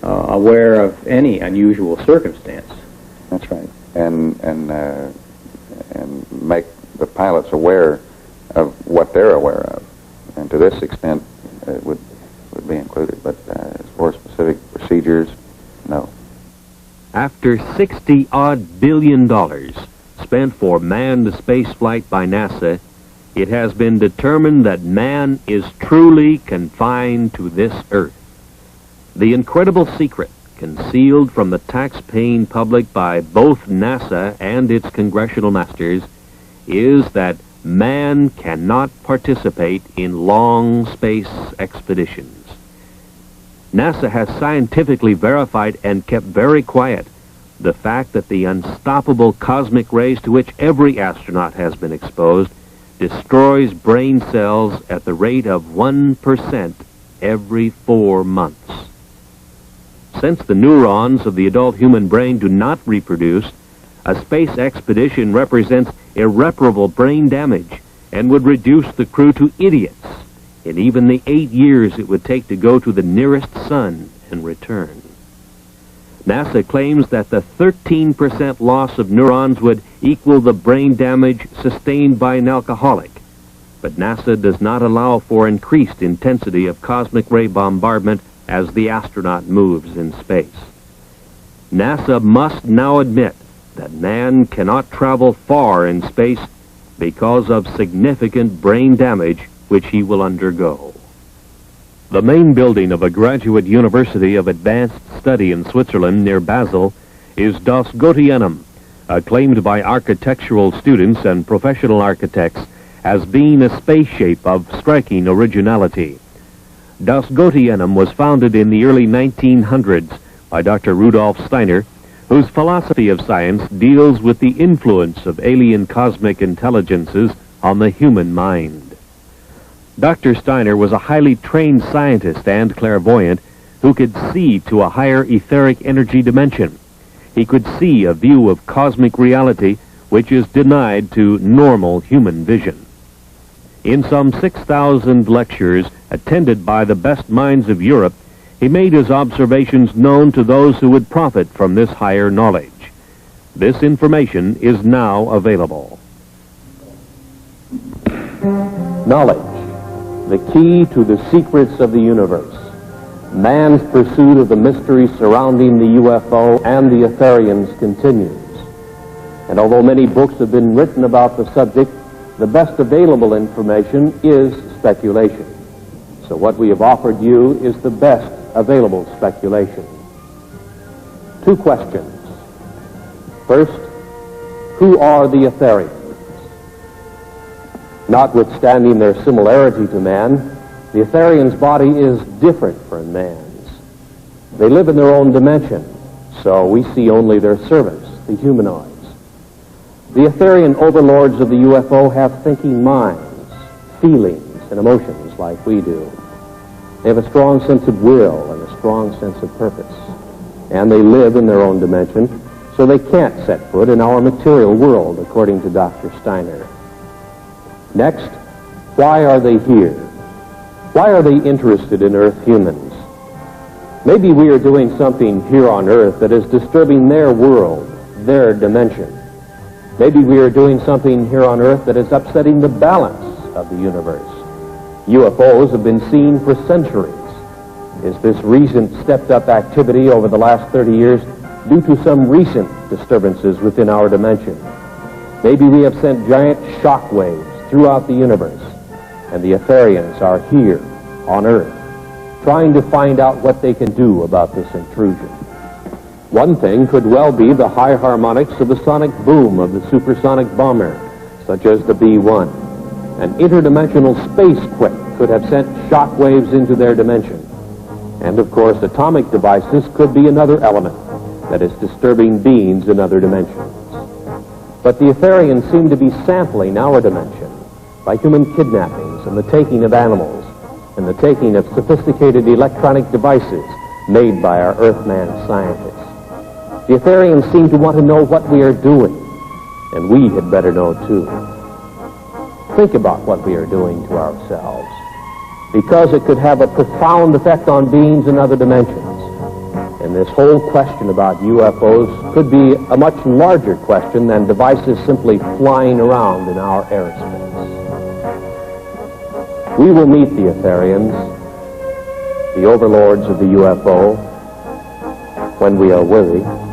aware of any unusual circumstance. That's right, and make the pilots aware of what they're aware of, and to this extent it would be included. But as for specific procedures, no. After $60-odd billion spent for manned spaceflight by NASA, it has been determined that man is truly confined to this Earth. The incredible secret concealed from the tax-paying public by both NASA and its congressional masters is that man cannot participate in long space expeditions. NASA has scientifically verified and kept very quiet the fact that the unstoppable cosmic rays to which every astronaut has been exposed destroys brain cells at the rate of 1% every 4 months. Since the neurons of the adult human brain do not reproduce, a space expedition represents irreparable brain damage and would reduce the crew to idiots in even the 8 years it would take to go to the nearest sun and return. NASA claims that the 13% loss of neurons would equal the brain damage sustained by an alcoholic, but NASA does not allow for increased intensity of cosmic ray bombardment as the astronaut moves in space. NASA must now admit that man cannot travel far in space because of significant brain damage which he will undergo. The main building of a graduate university of advanced study in Switzerland near Basel is Das Goetheanum, acclaimed by architectural students and professional architects as being a space shape of striking originality. Das Goetheanum was founded in the early 1900s by Dr. Rudolf Steiner, whose philosophy of science deals with the influence of alien cosmic intelligences on the human mind. Dr. Steiner was a highly trained scientist and clairvoyant who could see to a higher etheric energy dimension. He could see a view of cosmic reality which is denied to normal human vision. In some 6,000 lectures attended by the best minds of Europe, he made his observations known to those who would profit from this higher knowledge. This information is now available. Knowledge, the key to the secrets of the universe. Man's pursuit of the mystery surrounding the UFO and the Etherians continues. And although many books have been written about the subject, the best available information is speculation. So what we have offered you is the best available speculation. 2 questions. First, who are the Etherians? Notwithstanding their similarity to man, the Etherians' body is different from man's. They live in their own dimension, so we see only their servants, the humanoids. The Etherian overlords of the UFO have thinking minds, feelings, and emotions like we do. They have a strong sense of will and a strong sense of purpose. And they live in their own dimension, so they can't set foot in our material world, according to Dr. Steiner. Next, why are they here? Why are they interested in Earth humans? Maybe we are doing something here on Earth that is disturbing their world, their dimension. Maybe we are doing something here on Earth that is upsetting the balance of the universe. UFOs have been seen for centuries. Is this recent stepped-up activity over the last 30 years due to some recent disturbances within our dimension? Maybe we have sent giant shock waves throughout the universe, and the Etherians are here on Earth, trying to find out what they can do about this intrusion. One thing could well be the high harmonics of the sonic boom of the supersonic bomber, such as the B-1. An interdimensional space quake could have sent shock waves into their dimension. And of course, atomic devices could be another element that is disturbing beings in other dimensions. But the Etherians seem to be sampling our dimension by human kidnappings and the taking of animals and the taking of sophisticated electronic devices made by our Earthman scientists. The Etherians seem to want to know what we are doing, and we had better know too. Think about what we are doing to ourselves, because it could have a profound effect on beings in other dimensions. And this whole question about UFOs could be a much larger question than devices simply flying around in our airspace. We will meet the Etherians, the overlords of the UFO, when we are worthy.